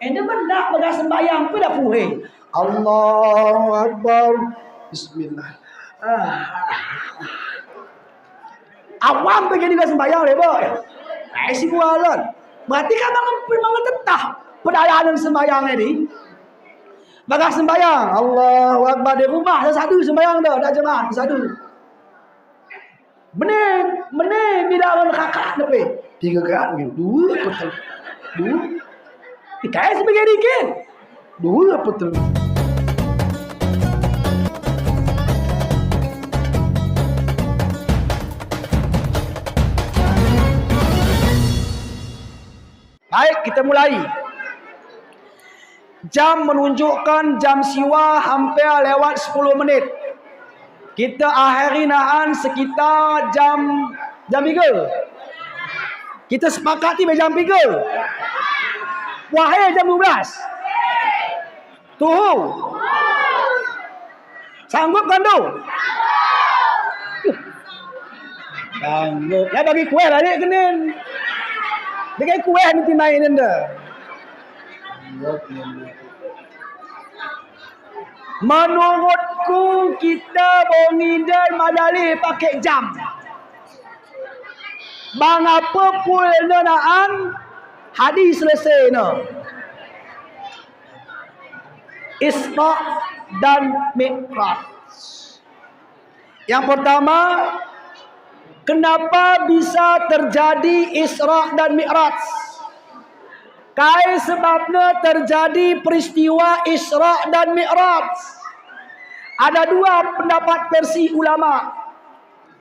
Enda benda bagai sembahyang pun dah puhe. Allahu Akbar. Bismillah. Awam pergi juga sembahyang lebo. Si bualan. Berarti kan memang tetap pedayaan sembahyang ini. Bagai sembahyang. Allahu Akbar di rumah satu sembahyang dah jemaah satu. Benih bila orang kakak depe. 3 rakaat gitu. 2 betul. 2. Ikai sebagai dikit. 2 betul. Baik, kita mulai. Jam menunjukkan jam siwa hampir lewat 10 menit. Kita akhiri naan sekitar jam 3. Kita sepakati jam 3. Wahai jam 12. Tuhu. Sanggup kan tu? Sanggup. Ya bagi kuih balik kenin. Dia kuih nanti main anda. Menurutku kita bongidai madali pakai jam. Bang apa pun naan hadis selesai no. Isra dan Mi'raj. Yang pertama, kenapa bisa terjadi Isra dan Mi'raj? Kai sebabnya terjadi peristiwa Isra dan Mi'raj. Ada 2 pendapat versi ulama.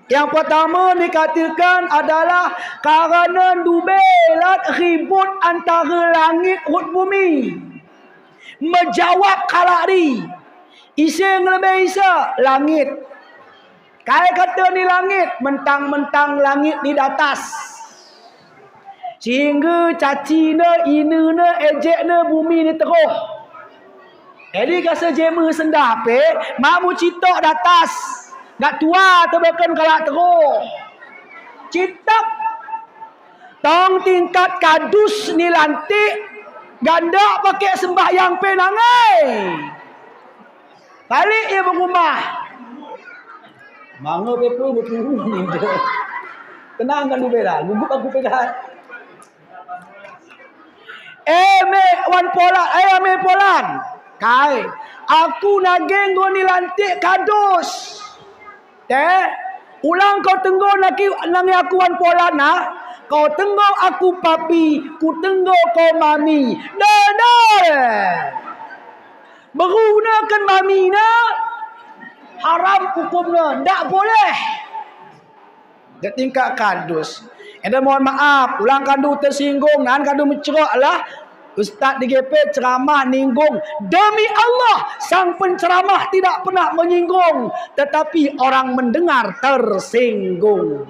Yang pertama dikatakan adalah kerana dubelat ribut antara langit dan bumi. Menjawab kalari. Ising lebih isa langit. Kai kata ni langit, mentang-mentang langit di atas. Sehingga cacina, inuna, ejekna bumi ni teruk. Jadi kasa jema sendah pe, mak mu citok di atas. Nak tua terbakan kalak teruk. Citak. Tong tingkat kadus ni lantik. Ganda pakai sembahyang pe nangai. Balik dia berumah. Mangga pepe berturu ni. Tenang kan dulu dah. Gugup aku pegang. Me wan polan. Me polan. Kai. Aku nageng ni lantik kadus. Ulang kau tengok nangi aku wan polan na. Kau tengok aku papi. Ku tengok kau mami. Dah. Menggunakan mami na. Haram hukumnya. Tak boleh. Dia tingkat kadus. Anda mohon maaf. Ulang kandu tersinggung. Dan kandu mencerok lah. Ustaz di GP ceramah ninggung. Demi Allah. Sang penceramah tidak pernah menyinggung. Tetapi orang mendengar tersinggung.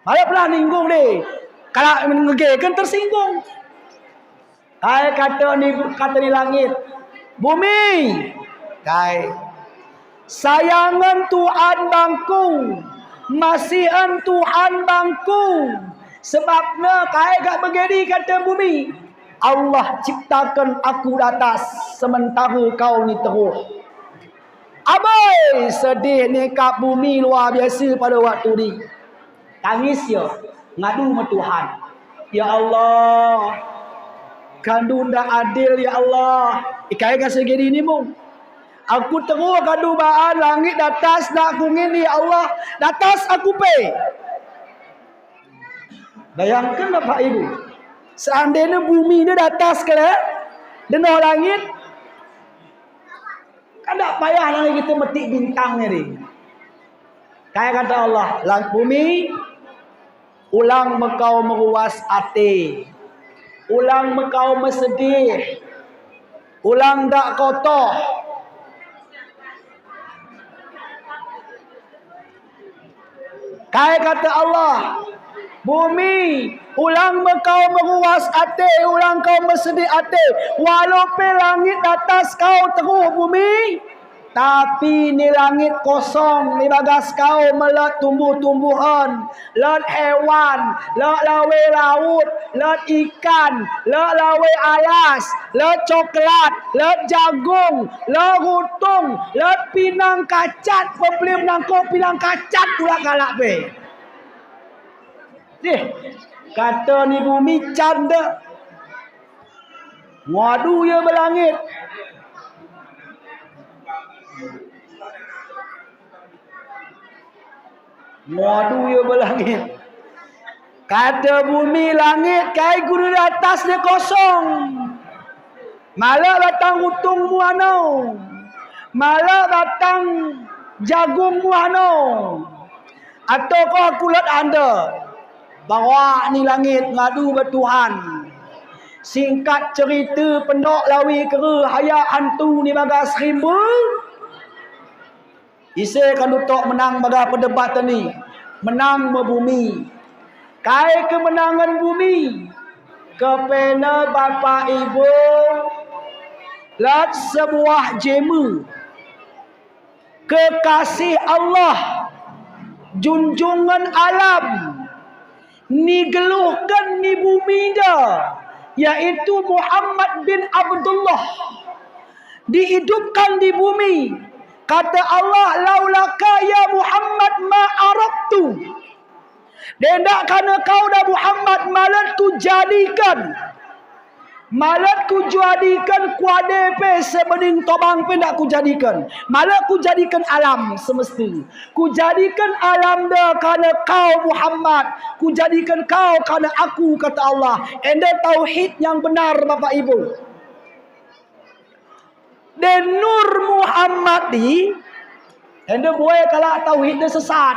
Mana pernah ninggung ni? Kalau mengegekan tersinggung. Kai kata ni langit. Bumi. Kai. Sayangan Tuhan bangku. Masihan Tuhan bangku. Sebabnya kai gak begini kata bumi. Allah ciptakan aku di atas. Sementara kau ni teruk. Abai sedih ni kat bumi luar biasa pada waktu ni. Tangis ya. Ngadu sama Tuhan. Ya Allah. Kandu ndak adil ya Allah. Ikai kasih gini ni mung. Aku terus kadu baan langit atas nak kungin ya Allah. Atas aku pe. Bayangkan Bapak Ibu. Seandainya bumi ni atas ke denah langit. Kan tak payah lagi kita metik bintang ni. Kayak kata Allah, langit bumi ulang mekau meruas hati. Ulang mekau mesedih. Ulang dak kotor. Kayak kata Allah, bumi ulang kau meruas hati, ulang kau bersedih hati. Walaupun langit atas kau teruk bumi, Tapi ni langit kosong, ni bagas kau melat tumbuh-tumbuhan, lat hewan, lat lawe laut, lat ikan, lat lawe alas, lat coklat, lat jagung, lat rutung, lat pinang kacat, pembeli menangkuk pinang kacat pula kalak be. Kata ni bumi canda. Ngadu ya berlangit. Ngadu ya berlangit. Kata bumi langit kai guru di atas dia kosong. Malah batang utung muano. Malah batang jagung muano. Atau kau aku lihat anda bawa ni langit ngadu bertuhan. Singkat cerita pendok lawi kera hayak hantu ni bagas rimbu. Ise kan dutok menang bagai perdebatan ni. Menang membumi. Kai kemenangan bumi. Kepena bapa ibu. Lat sebuah jema. Kekasih Allah. Junjungan alam. Ni geluhkan ni bumi dah. Yaitu Muhammad bin Abdullah. Dihidupkan di bumi. Kata Allah, laulaka ya Muhammad ma arabtu. Dendak kerana kau dah Muhammad, malat ku jadikan. Malat ku jadikan kuade pe sebening tobang pe ndak ku jadikan. Malat ku jadikan alam semesta. Ku jadikan alam dah kerana kau Muhammad. Ku jadikan kau kerana aku, kata Allah. Enda tauhid yang benar Bapak Ibu. Dan Nur Muhammad ni anda boleh kalau tauhid dia sesat.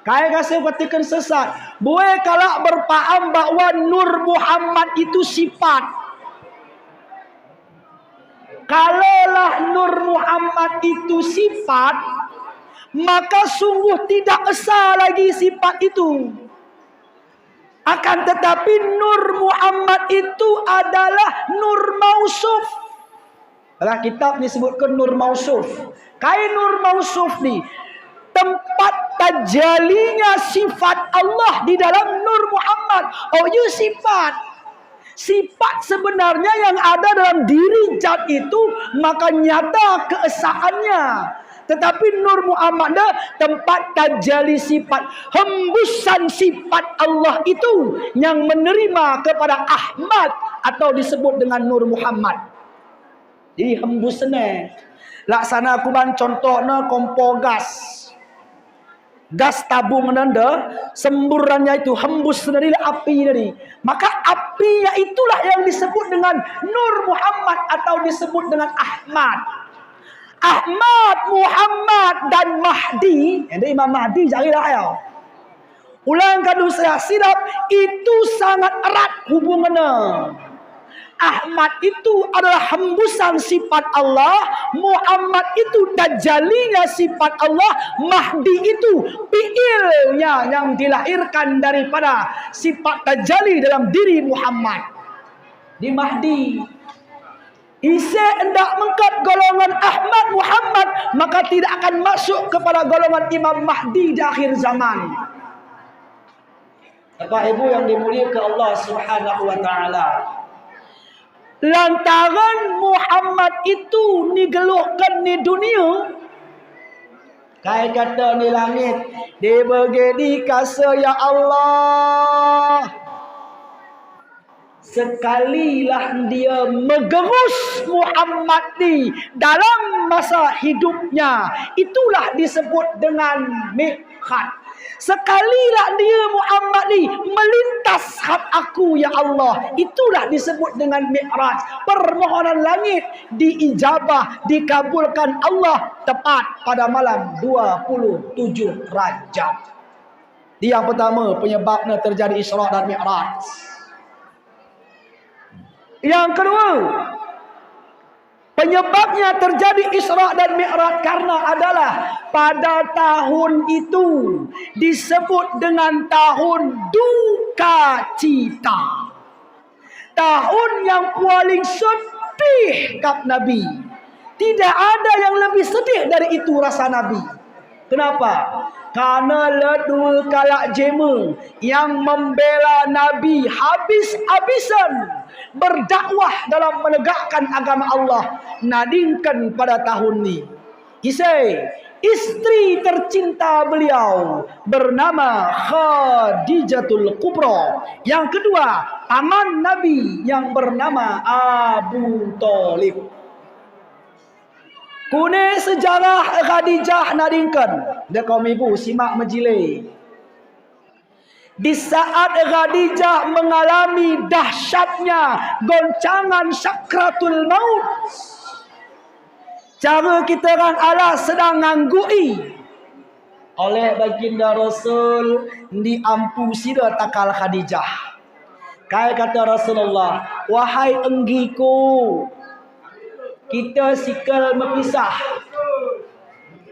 Kaya kasih petikan sesat. Boleh kalau berpaham bahawa Nur Muhammad itu sifat. Kalaulah Nur Muhammad itu sifat, maka sungguh tidak esa lagi sifat itu. Akan tetapi Nur Muhammad itu adalah Nur Mausuf. Dalam kitab ni sebutkan Nur Mausuf. Kai Nur Mausuf ni tempat tajalinya sifat Allah di dalam Nur Muhammad. Oh ya sifat. Sifat sebenarnya yang ada dalam diri zat itu maka nyata keesaannya. Tetapi Nur Muhammad dah tempat tajali sifat, hembusan sifat Allah itu yang menerima kepada Ahmad atau disebut dengan Nur Muhammad. Jadi hembusnya laksana aku ban contohnya kompor gas. Gas tabung nanda semburannya itu hembus dari api tadi. Maka apinya itulah yang disebut dengan Nur Muhammad atau disebut dengan Ahmad. Ahmad, Muhammad dan Mahdi. Ini Imam Mahdi jadilah ya. Ulang kadu saya sidap itu sangat erat hubungannya. Ahmad itu adalah hembusan sifat Allah, Muhammad itu tajalinya sifat Allah, Mahdi itu fi'ilnya yang dilahirkan daripada sifat tajali dalam diri Muhammad. Di Mahdi ise hendak mengkat golongan Ahmad Muhammad, maka tidak akan masuk kepada golongan Imam Mahdi di akhir zaman. Bapak Ibu yang dimuliakan Allah Subhanahu wa taala. Lantaran Muhammad itu digeluhkan di dunia. Kaya kata di langit, dibagi di kasa ya Allah. Sekalilah dia mengerus Muhammad ni dalam masa hidupnya. Itulah disebut dengan Mi'raj. Sekalilah dia Muhammad ni melintas had aku ya Allah. Itulah disebut dengan Mi'raj. Permohonan langit diijabah, dikabulkan Allah tepat pada malam 27 Rajab. Yang pertama penyebabnya terjadi Isra dan Mi'raj. Yang kedua, penyebabnya terjadi Isra dan Mi'raj karena adalah pada tahun itu disebut dengan tahun duka cita. Tahun yang paling sedih kat Nabi. Tidak ada yang lebih sedih dari itu rasa Nabi. Kenapa? Karena ledul kalak jema yang membela Nabi habis-habisan berdakwah dalam menegakkan agama Allah nadingkan pada tahun ini. Istri tercinta beliau bernama Khadijatul Kubra. Yang kedua, paman Nabi yang bernama Abu Thalib. Kune sejarah Khadijah nadingkan. Dia kaum ibu simak majlis. Di saat Khadijah mengalami dahsyatnya goncangan sakratul maut, cara kita orang Allah sedang nganggui oleh baginda Rasul diampu sida takal Khadijah. Kai kata Rasulullah, wahai enggiku, kita sikal mepisah,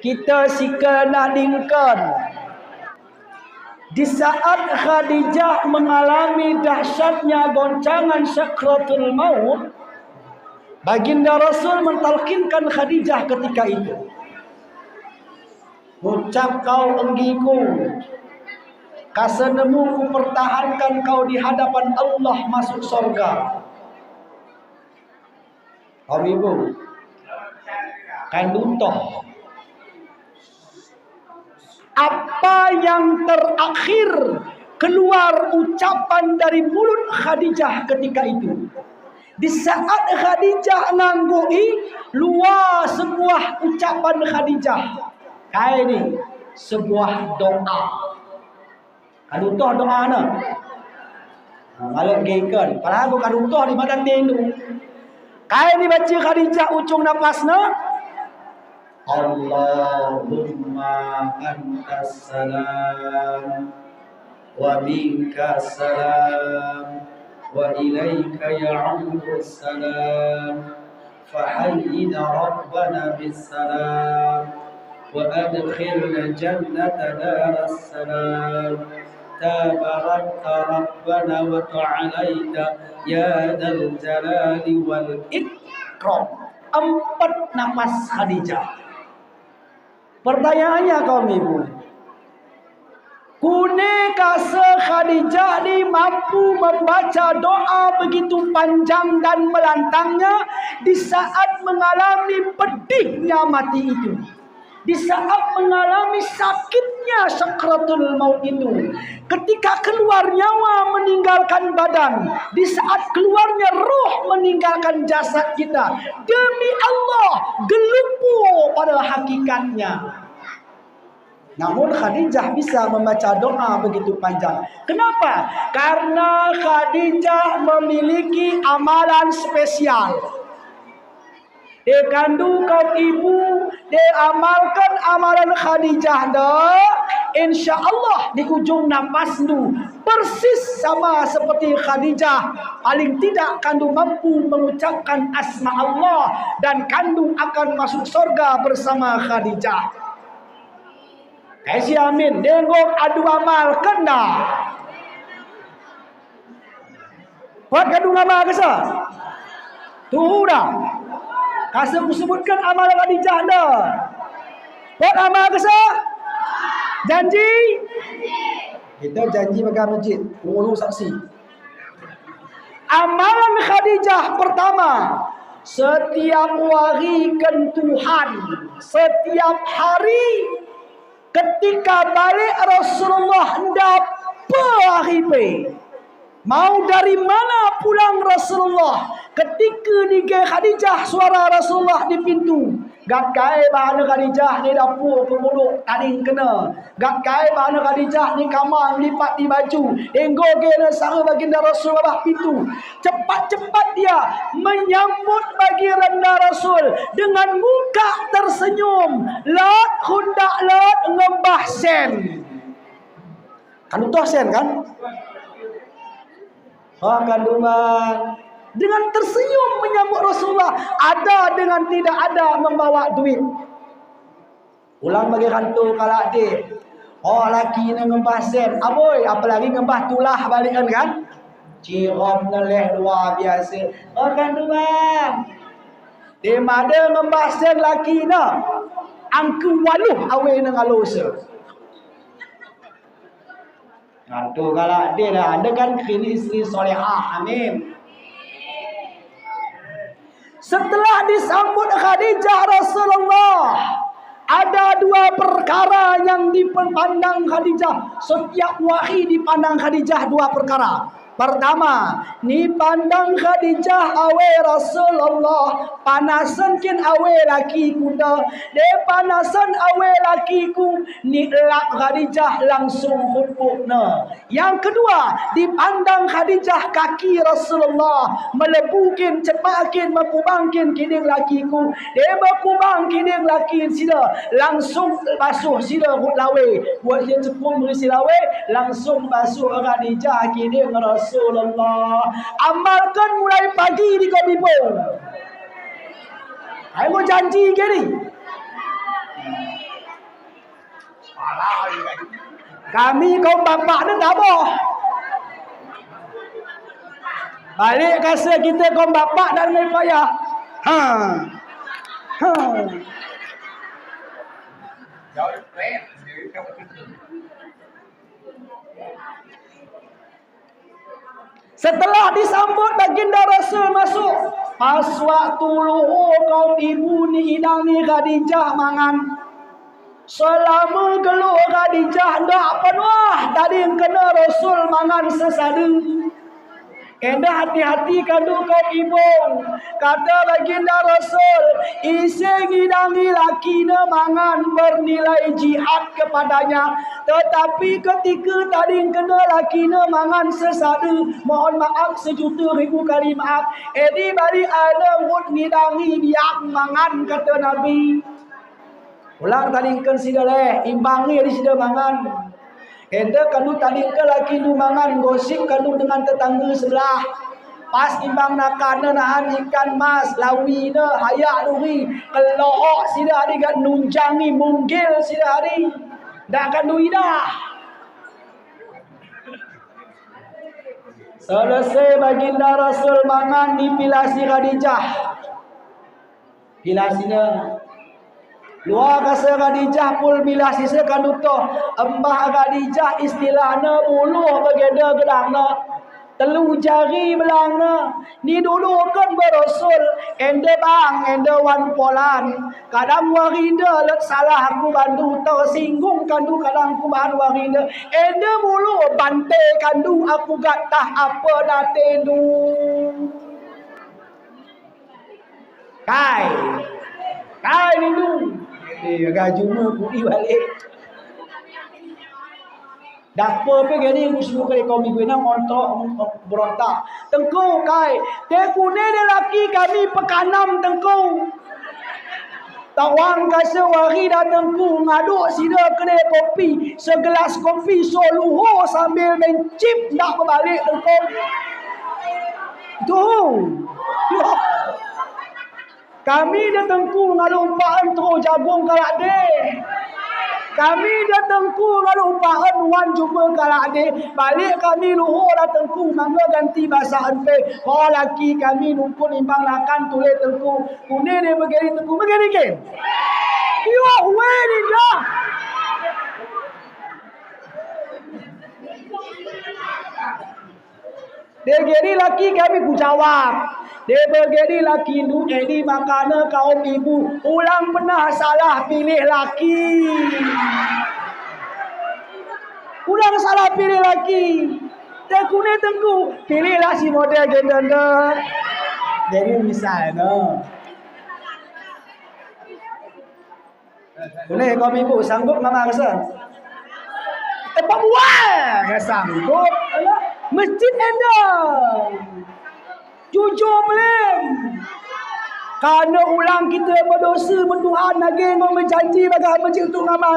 kita sikal nadingkan. Di saat Khadijah mengalami dahsyatnya goncangan sakratul maut, baginda Rasul mentalkinkan Khadijah ketika itu. Ucap kau enggiku, kasenemu ku pertahankan kau di hadapan Allah masuk surga. Kau ibu, kain luntoh. Apa yang terakhir keluar ucapan dari mulut Khadijah ketika itu? Di saat Khadijah nganggui luar sebuah ucapan Khadijah. Kayak ini sebuah doa. Kadutoh doa na. Kalau geikan, padahal bukan kadutoh di badan tindu. Kayak ini baca Khadijah ujung napasna. Allahumma antas salam wa minkas salam wa ilaika ya'udus salam fahayyina rabbana bis salam wa adkhilna jannata daras salam tabarakta rabbana wa ta'alaita ya dal jalali wal ikram. 4 nafas Khadijah. Pertanyaannya kaum ibu, kune kase Khadijah ni mampu membaca doa begitu panjang dan melantangnya di saat mengalami pedihnya mati itu, di saat mengalami sakitnya sakratul maut itu, ketika keluar nyawa meninggalkan badan, di saat keluarnya ruh meninggalkan jasad kita, demi Allah gelupu pada hakikatnya. Namun Khadijah bisa membaca doa begitu panjang. Kenapa? Karena Khadijah memiliki amalan spesial. Dia kandung kaum ibu, dia amalkan amalan Khadijah dah. Insya Allah di ujung nafas tu persis sama seperti Khadijah. Paling tidak kandung mampu mengucapkan asma Allah dan kandung akan masuk surga bersama Khadijah. Kasih amin. Dengok adu amal kena. Buat kandung amal kesa. Tu dah. Kasih aku sebutkan amalan Khadijah dah. Buat amal kesa. Janji. Kita janji pegang masjid. Ulu saksi. Amalan Khadijah pertama. Setiap hari kan Tuhan. Setiap hari. Ketika balik Rasulullah hendak pergi. Mau dari mana pulang Rasulullah? Ketika digai Khadijah suara Rasulullah di pintu. Gak kai bahana Khadijah di dapur pemuluk tading kena. Gak kai bahana Khadijah di kamar lipat di baju. Enggo kena sara baginda Rasulullah pintu. Cepat-cepat dia menyambut baginda Rasul dengan muka tersenyum. Lat hundak lat ngembah sen. Kan utuh sen kan? Kandungan dengan tersenyum menyambut Rasulullah, ada dengan tidak ada membawa duit. Ulang bagi rantu kalau adik. Oh laki ni ngembah sen, aboy apalagi ngembah tulah balikan kan? Cirom neleh luar biasa. Kandungan. Dia ada ngembahsen laki na. Angku waluh awe nang alosa. Nantu kalau dia dah ada kan kini isteri solehah. Amin. Setelah disambut Khadijah Rasulullah, ada dua perkara yang dipandang Khadijah. Setiap wahai dipandang Khadijah dua perkara. Pertama, ni pandang Khadijah awe Rasulullah, panasan kin awe laki kuda. De panasan awe laki ku, ni elak Khadijah langsung hubukna. Yang kedua, dipandang Khadijah kaki Rasulullah, melebukin cepakin mekubangkin kiding laki ku. De mekubang kiding laki sida, langsung basuh sida hut lawe. Buat dia cepung berisi lawe, langsung basuh Khadijah kiding Rasulullah. Amalkan mulai pagi di Komipo. Aku janji ke ni. Kami kaum bapak ni tak apa. Balik kasa kita kaum bapak dan main payah. Setelah disambut baginda Rasul masuk, pas waktu luhur kaum ibu ni hidangi Khadijah mangan. Selama keluar Khadijah dak penuh tadi kena Rasul mangan sesada. Endah hati-hati kandu kaum ibu. Kata baginda Rasul, iseng hidangi laki na mangan bernilai jihad kepadanya. Tetapi ketika tadi kena laki na mangan sesada, mohon maaf sejuta ribu kali maaf. Edi bari ada wud hidangi dia mangan kata Nabi. Ulang tadi kan sida leh, imbangi di sida mangan. Enda kandu tadi ke laki nu mangan gosip kandu dengan tetangga sebelah. Pas imbang nakana nahan ikan mas lawi na hayak duri kelook sida hari kat nunjangi munggil sida hari. Dak kandu idah. Selesai baginda Rasul mangan dipilasi Khadijah. Pilasina luar kasa Khadijah pul bila sisa kanduto embah Khadijah istilahna buluh bageda gedangna telu jari belangna ni dulu kan berasul ende bang ende wan polan kadang warinda let salah aku bandu tersinggung kandu kadang aku bahan warinda ende bulu bante kandu aku gatah apa datendu kai ni agak cuma putih balik. Dapur pe gani musuh kali kau minggu ni montok berontak. Tengku kai, teku ni dia laki kami pekanam tengku. Tawang kasa wari dah tengku ngaduk sida kena kopi, segelas kopi soluho sambil main chip nak berbalik tengku. Tu. Kami dah tengku ngalumpaan tu jagung kalak de. Kami dah tengku ngalumpaan wan jumpa kalak de. Balik kami luhur dah tengku mangga ganti bahasa anpe. Oh laki kami numpun imbang lakan tulis tengku. Kune dia begini tengku begini ke? Yo we ni dah. Dia geri laki kami ku jawab. Dia begini laki nu ini makana kaum ibu ulang pernah salah pilih laki. Ulang salah pilih laki. Dia kune tengku pilihlah si model gender. Jadi misalnya. Kune kaum ibu sanggup mama rasa. Apa buat? Sanggup. Masjid anda. Jujur belum? Karena ulang kita berdosa bertuhan lagi berjanji bagi masjid untuk ngamal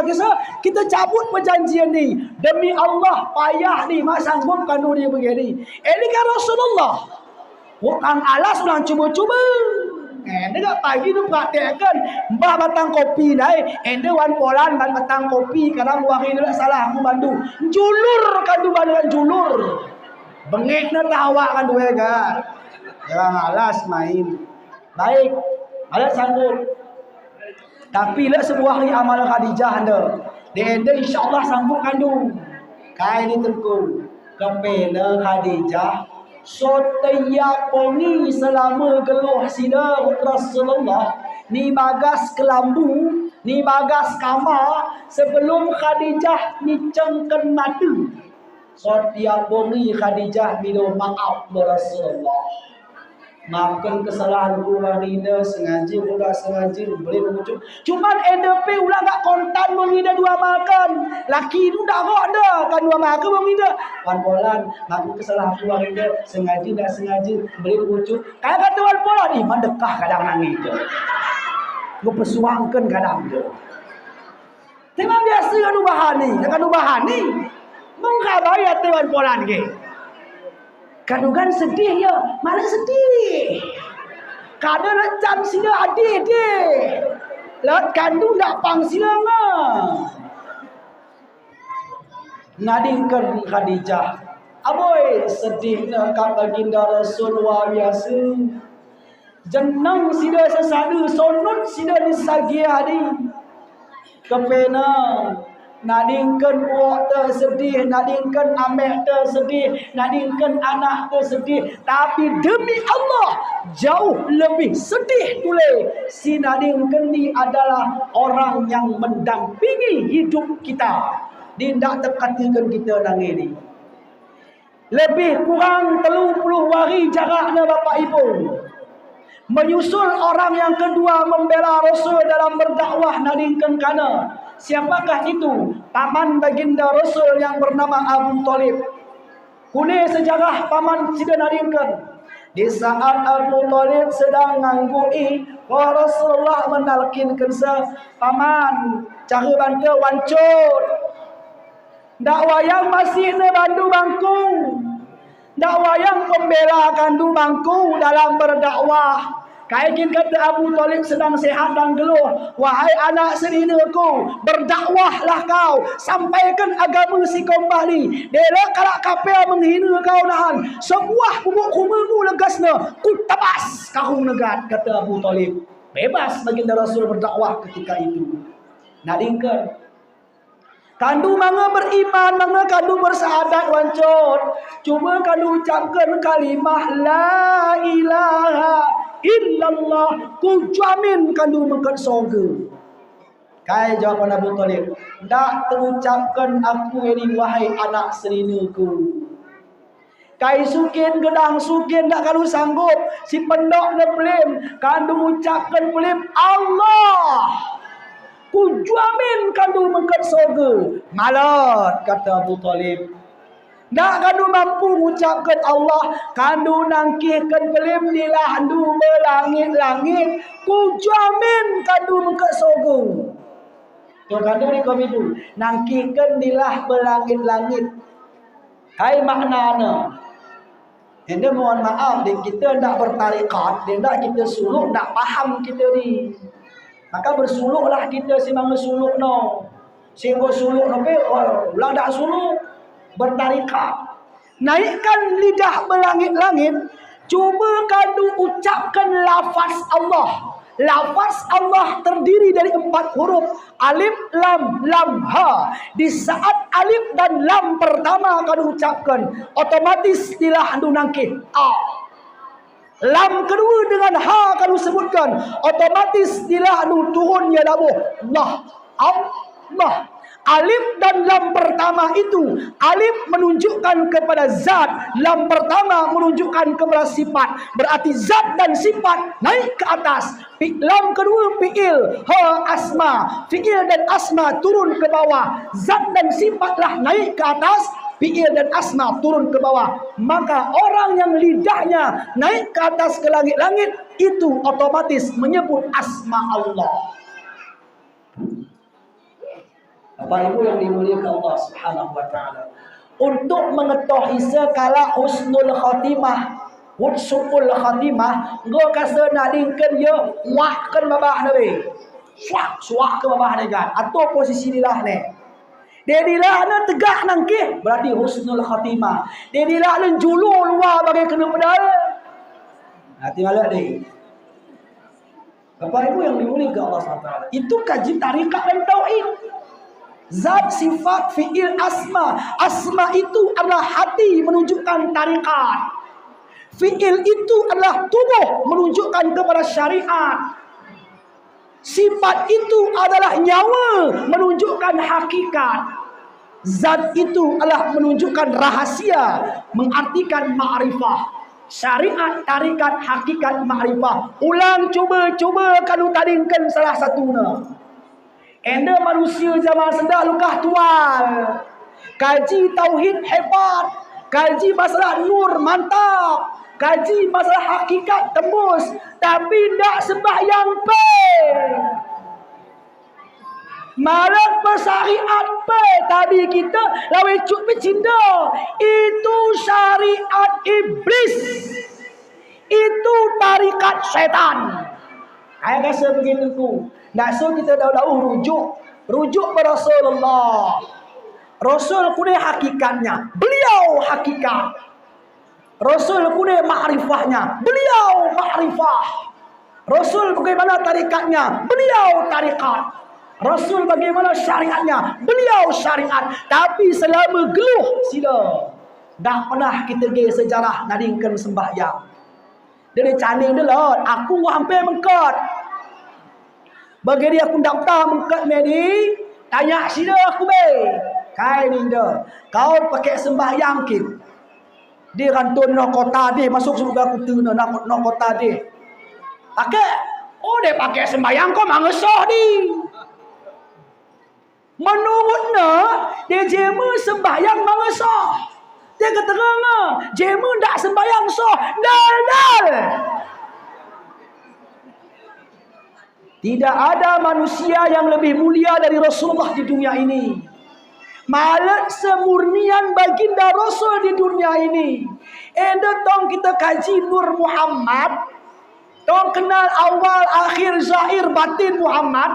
kita cabut perjanjian ni. Demi Allah payah ni mak sanggup kanu dia begini. Ini kan Rasulullah. Bukan alas ulang cuba-cuba. Dia pagi tu praktekkan mbah batang kopi dai. Ende wan polan dan batang kopi kadang wari dia salah aku bandu. Julur kandu bandu julur. Bengik na tawa kan dua kan. Jangan alas main. Baik. Ada sanggup. Tapi lah sebuah hari amal Khadijah anda. Dia insya-Allah sanggup kandung. Kai ni tengku. Kepena Khadijah sotia pongi selama geluh sida Rasulullah ni bagas kelambu, ni bagas kamar sebelum Khadijah ni cengken mata. Sotia pongi Khadijah minum maaf Rasulullah. Maafkan kesalahan kurang ida sengaja ulah sengaja boleh mengucap. Cuman NDP ulah tak kontan mengida dua makan. Laki tu tak kok dah kan dua makan mengida. Wan Polan maafkan kesalahan kurang ida sengaja tak sengaja boleh mengucap. Kayak kata Wan Polan ni mendekah kadang nangis tu. Mempersuangkan kadang tu. Memang biasa kan bahan ni. Mengkhabai hati Wan Polan ke. Kadang sedih ya, malah sedih. Kadang nak sila adik dia. Lot kandung dak pang sila ngah. Nadingkan Khadijah. Aboy sedih nak kat baginda Rasul luar biasa. Jenang sida sesadu sonut sida disagia di. Kepena nadingkan buak tersedih, nadingkan amek tersedih, nadingkan anak tersedih. Tapi demi Allah jauh lebih sedih pula si nadingkan ni adalah orang yang mendampingi hidup kita. Dia tak terkatakan kita nangis ni. Lebih kurang 30 hari jaraknya Bapak Ibu. Menyusul orang yang kedua membela Rasul dalam berdakwah nadingkan kana. Siapakah itu? Paman baginda Rasul yang bernama Abu Talib. Kunih sejarah paman sida nadingkan. Di saat Abu Talib sedang nganggui, Rasulullah menalkinkan paman cara bantu wancut. Dak wayang masih ne bandu bangku. Dak wayang pembela kandu bangku dalam berdakwah. Kaikin kata Abu Talib sedang sehat dan geluh. Wahai anak serinaku, berdakwahlah kau. Sampaikan agama si kombah ni. Dela kalak kapel menghina kau nahan. Sebuah bubuk kumaku legasna. Ku tabas kau negat, kata Abu Talib. Bebas baginda Rasul berdakwah ketika itu. Nadingkan. Kandu manga beriman, manga kandu bersahadat wancot. Cuma kandu ucapkan kalimah la ilaha illallah, ku jamin kandu mengkat surga. Kai jawapan Abu Talib, tak terucapkan aku ini wahai anak serinaku. Kai sukin gedang sukin tak kalau sanggup si pendok ne pelim kandu ucapkan pelim Allah. Ku jamin kandu mengkat surga. Malat kata Abu Talib. Tak kandu mampu mengucapkan Allah, kandu nangkihkan pelim nilah kandu melangit-langit. Ku jamin kandu mengkat surga. Tu kandu ni kami tu. Nangkihkan nilah berlangit-langit. Hai maknanya. Dia mohon maaf, kita tak bertarikat, dia tak kita suluk, tak faham kita ni. Maka bersuluklah kita si manga suluk no. Sehingga suluk no pe ulang dak suluk bertarikat. Naikkan lidah berlangit-langit, cuba kandu ucapkan lafaz Allah. Lafaz Allah terdiri dari 4 huruf. Alif, lam, lam, ha. Di saat alif dan lam pertama kandu ucapkan, otomatis tilah kandu nangkih A. Lam kedua dengan ha kalau sebutkan, otomatis dilah anu turun ya dabuh Allah. Allah. Alif dan lam pertama itu, alif menunjukkan kepada zat, lam pertama menunjukkan kepada sifat. Berarti zat dan sifat naik ke atas. Lam kedua fi'il, ha asma. Fi'il dan asma turun ke bawah. Zat dan sifatlah naik ke atas. Fi'il dan asma turun ke bawah. Maka orang yang lidahnya naik ke atas ke langit-langit, itu otomatis menyebut asma Allah. Bapak Ibu yang dimuliakan Allah Subhanahu wa taala. Untuk mengetahui sekala husnul khatimah, husnul khatimah, engkau kasa nadingkan ya wahkan babah nabi. Suak ke babah ni kan. Atau posisi dilah ni. Dia dilahna tegak nangkih berarti husnul khatimah. Dia dilahna julur luar bagi kena pedal. Hati malak dia. Bapak Ibu yang dimuliakan Allah SWT. Itu kaji tarikat dan tauhid. Zat, sifat, fi'il, asma. Asma itu adalah hati menunjukkan tarikat. Fi'il itu adalah tubuh menunjukkan kepada syariat. Sifat itu adalah nyawa menunjukkan hakikat. Zat itu adalah menunjukkan rahasia, mengartikan ma'rifah. Syariat, tarikat, hakikat, ma'rifah. Ulang, cuba kalau tadingkan salah satunya. Enda manusia zaman sedak lukah tual. Kaji tauhid hebat. Kaji masalah nur mantap. Kaji masalah hakikat tembus. Tapi tak sembahyang pun. Malah bersyariat pun. Tadi kita lawe cuk bercinta. Itu syariat iblis. Itu tarikat setan. Saya rasa begitu tu. Nak so kita dah rujuk pada Rasulullah. Rasul kuning hakikatnya, beliau hakikat. Rasul kuning ma'rifahnya, beliau ma'rifah. Rasul bagaimana tarikatnya, beliau tarikat. Rasul bagaimana syariatnya, beliau syariat. Tapi selama geluh sila, dah pernah kita pergi sejarah nadingkan sembahyang. Dia caning dulu, aku hampir mengkot. Bagi dia aku daftar mengkot ni, tanya sila aku be. Kai ni dah. Kau pakai sembahyang kit. Dia rantun nak kota dia masuk surga aku tu nak kota dia. Pakai. Oh dia pakai sembahyang kau mangesah ni. Menurutnya dia jema sembahyang mangesah. Dia kata ngah, jema dak sembahyang sah. Dal. Tidak ada manusia yang lebih mulia dari Rasulullah di dunia ini. Malah semurnian baginda Rasul di dunia ini. Enda tong kita kaji Nur Muhammad. Tong kenal awal, akhir, zahir, batin Muhammad.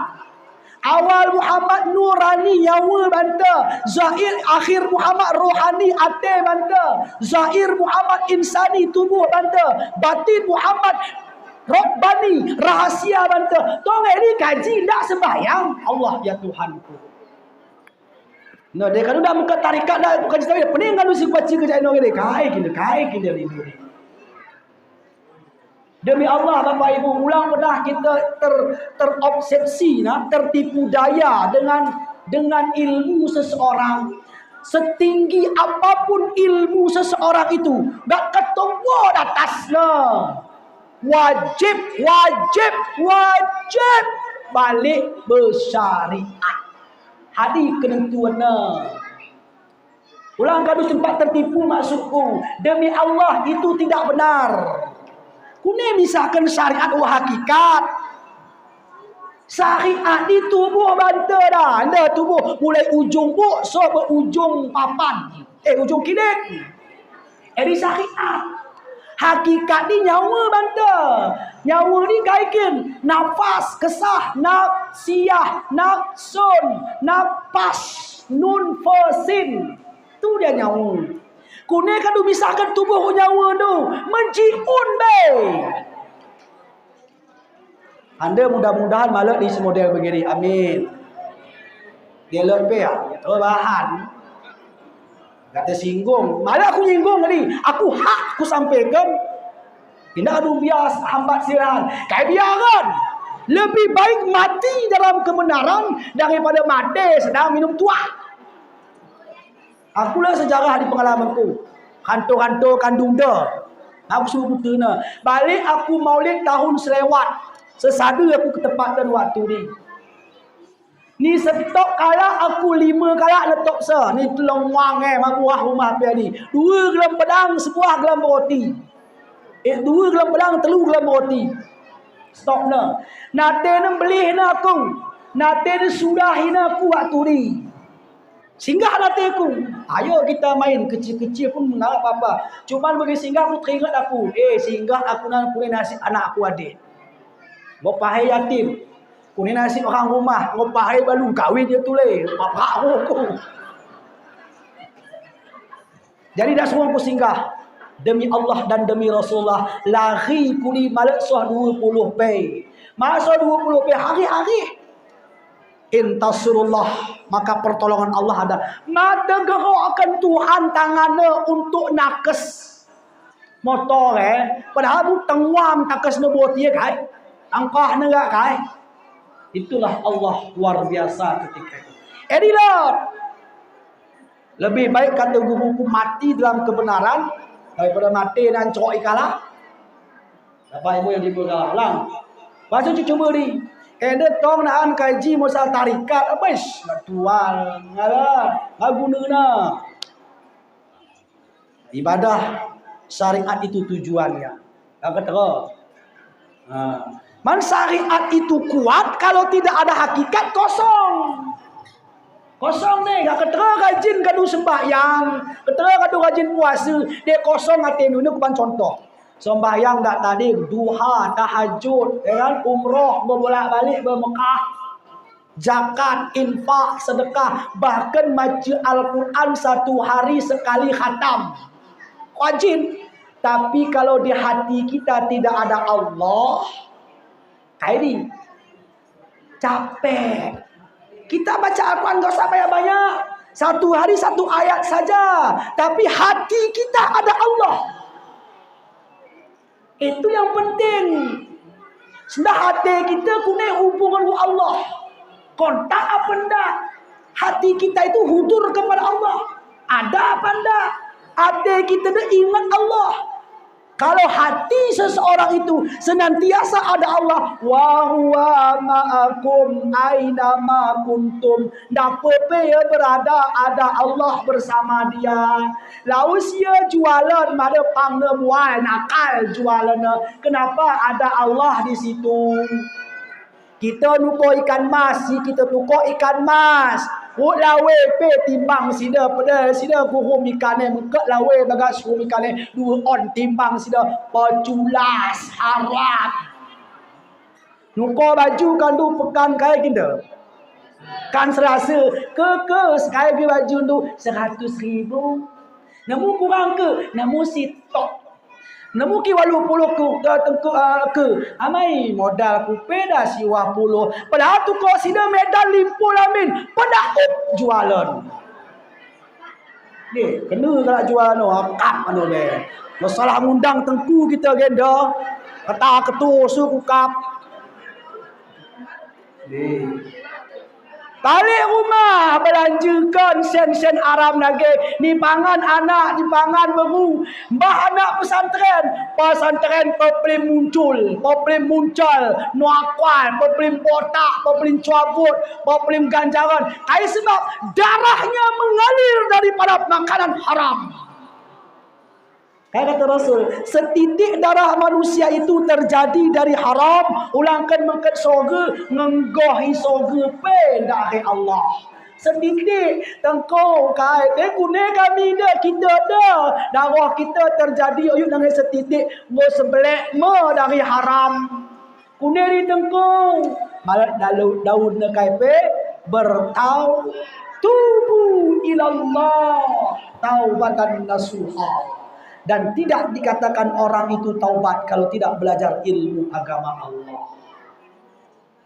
Awal Muhammad nurani nyawa banta. Zahir, akhir Muhammad rohani ate banta. Zahir Muhammad insani tubuh banta. Batin Muhammad Rabbani rahasia banta. Tong ini kaji tak sembahyang. Allah ya Tuhanku. No, dia kan dah muka tarikat dah bukan cerita dia. Pening kan si baca kerja no dia. Kai kita rindu ni. Demi Allah Bapak Ibu, ulang pernah kita terobsesi tertipu daya dengan ilmu seseorang. Setinggi apapun ilmu seseorang itu, dak ketua atasnya. Wajib balik bersyariat. Hadis kenentuannya. Ulang kadu sempat tertipu maksudku. Demi Allah itu tidak benar. Kune misalkan syariat wa hakikat. Syariat di tubuh banta dah. Anda tubuh mulai ujung buk sampai ujung papan. Ujung kidik. Ini syariat. Hakikat ni nyawa banta. Nyawa ni kaikin. Nafas, kesah, nafsiyah, nafsun, nafas, nun, fasin. Tu dia nyawa. Kune kan tu misahkan tubuh nyawa tu. Menciun be. Anda mudah-mudahan malah di semodel begini. Amin. Dia lebih ya. Bahan. Kata singgung. Malah aku nyinggung tadi. Aku sampaikan. Tidak ada bias hambat sirahan. Kayak biaran. Lebih baik mati dalam kebenaran daripada mati sedang minum tuak. Akulah sejarah di pengalamanku. Hantu-hantu kandung dah. Aku suruh putera. Balik aku maulid tahun selewat. Sesada aku ketepatan waktu ni. Ni setok kala aku 5 kala letok se. Ni telung wang buah rumah dia ni. 2 gelam pedang, sebuah gelam roti. 2 gelam pedang, 3 gelam roti. Stok na. Nate na beli na aku. Nate na sudahi na aku waktu ni. Singgah nate aku. Ayo kita main kecil-kecil pun mengarap apa. Cuman bagi singgah aku teringat aku. Singgah aku nak punya nasib anak aku adik. Bapahai yatim. Kuni nasib orang rumah, ngopahai balu kahwin dia tu leh. Bapak aku. Jadi dah semua aku singgah. Demi Allah dan demi Rasulullah, lari kuni malak sah 20 pay. Masa 20 hari-hari. Intasurullah, maka pertolongan Allah ada. Ngada gerakkan Tuhan tangannya untuk nakes motor padahal bu tengwam nakes nebot dia kai. Angkah enggak kai. Itulah Allah luar biasa ketika itu. Edilah. Lebih baik kata guruku mati dalam kebenaran daripada mati dan cok ikalah. Bapak ibu yang diberkahi. Baca cuba ni. Kena tong naan kaji masalah tarikat apa is? Nak tual, ngalah, guna na. Ibadah syariat itu tujuannya. Tak kata. Man syariat itu kuat kalau tidak ada hakikat kosong. Kosong ni, gak ketera rajin kadu sembahyang, ketera kadu rajin puasa, dia kosong hati ni bukan contoh. Sembahyang tak tadi, duha, tahajud, ya kan? Umroh, berbolak-balik, bermekah, zakat, infak, sedekah, bahkan baca Al-Quran 1 hari sekali khatam. Wajib. Tapi kalau di hati kita tidak ada Allah, kayak ini, capek. Kita baca Al-Quran gak usah banyak-banyak. 1 hari 1 ayat saja. Tapi hati kita ada Allah. Itu yang penting. Sudah hati kita kena hubungan dengan Allah. Kontak apa enggak? Hati kita itu hudur kepada Allah. Ada apa enggak? Hati kita itu ingat Allah. Kalau hati seseorang itu senantiasa ada Allah, wa huwa ma'akum aina ma kuntum, dapat berada ada Allah bersama dia. Lalu dia jualan pada pangnemuan nakal jualan. Kenapa ada Allah di situ? Kita nuko ikan mas, kita nuko ikan mas. Wuk lawe pe timbang sida pada sida kuhum ikannya mengket lawe bagas kuhum ikannya 2 on timbang sida peculas harap. Nuko baju kan tu pekan kaya kita. Kan serasa ke sekali ke baju tu 100,000. Namu kurang ke? Namu sitok. Namu ki 80 ke amai modal ku peda si 80. Padahal tu kau sida medal limpul amin. Pedak jualan. Ni kena kalau jualan no akap anu be. Masalah ngundang tengku kita genda. Kata ketua suku kap. Ni balik rumah belanjakan sen-sen Arab lagi. Ni pangan anak, ni pangan baru. Mbah anak pesantren pepelim muncul, pepelim muncul, nuakuan, pepelim botak, pepelim cabut, pepelim ganjaran. Kai sebab darahnya mengalir daripada makanan haram. Kata Rasul, setitik darah manusia itu terjadi dari haram, ulangkan mengket sorga, ngenggohi sorga pen dari Allah. Setitik tengkau kait guna kami dah kita dah darah kita terjadi ayat dengan setitik mo sebelek me dari haram. Guna di tengkau malah daun kaipe bertau tubu ilallah taubatan nasuha. Dan tidak dikatakan orang itu taubat kalau tidak belajar ilmu agama Allah.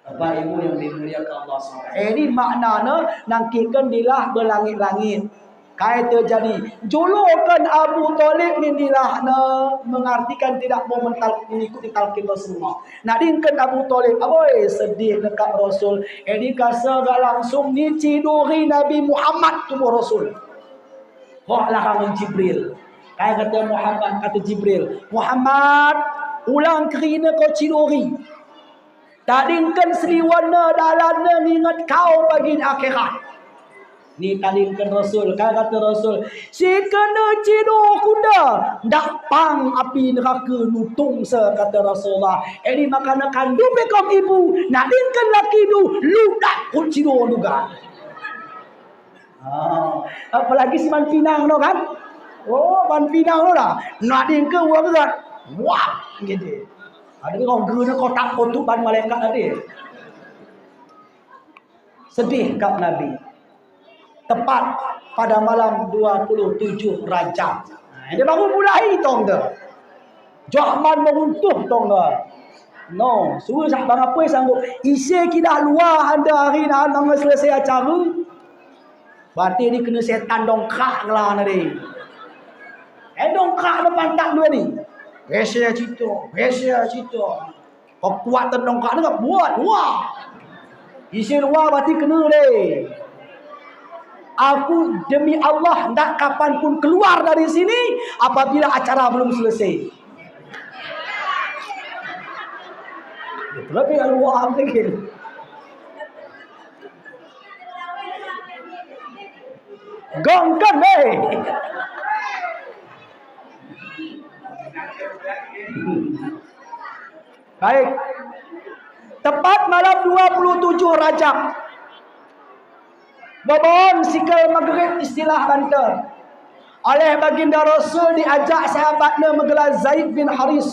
Bapak ibu yang dimuliakan Allah SWT. Ini maknanya nangkikan dilah berlangit-langit. Kaya terjadi. Julukan Abu Talib ni dilah mengartikan tidak mau mengikuti talqin Rasulullah. Nadinkan Abu Talib. Aboy sedih dekat Rasul. Ini kasa gak langsung diciduri Nabi Muhammad tubuh Rasul. Wah larang Jibril. Kaya kata Muhammad, kata Jibril, Muhammad, ulang kerina kau ciduri. Tadingkan seliwana dalana ingat kau bagi akhirat. Ni tadingkan Rasul, kaya kata Rasul, si kena cidur kuda, dak pang api neraka nutung se kata Rasulullah. Ini makana kandung bekam ibu, nadingkan laki tu, ludak pun cidur juga. Apalagi si Man Pinang no kan? Oh, Man Pinang tu lah. Nak dia ke buat berat. Wah, gitu. Ada orang guna kotak kotuk ban malaikat tadi. Sedih kat Nabi. Tepat pada malam 27 Rajab. Dia baru mulai tong tu. Jahman meruntuh tong tu. No, suruh bang apa sanggup. Isi kita luar anda hari nak nang selesai acara. Berarti ni kena setan dongkrak lah nanti. Dongkrak depan tak dua ni. Biasa cerita. Kau kuat terdongkrak ni tak buat. Wah. Isi luar berarti kena deh. Aku demi Allah tak kapanpun keluar dari sini apabila acara belum selesai. Lebih luar lagi. Gongkan deh. Baik. Tepat malam 27 Rajab. Babon sikal maghrib istilah Banten. Oleh baginda Rasul diajak sahabatnya menggelar Zaid bin Haris.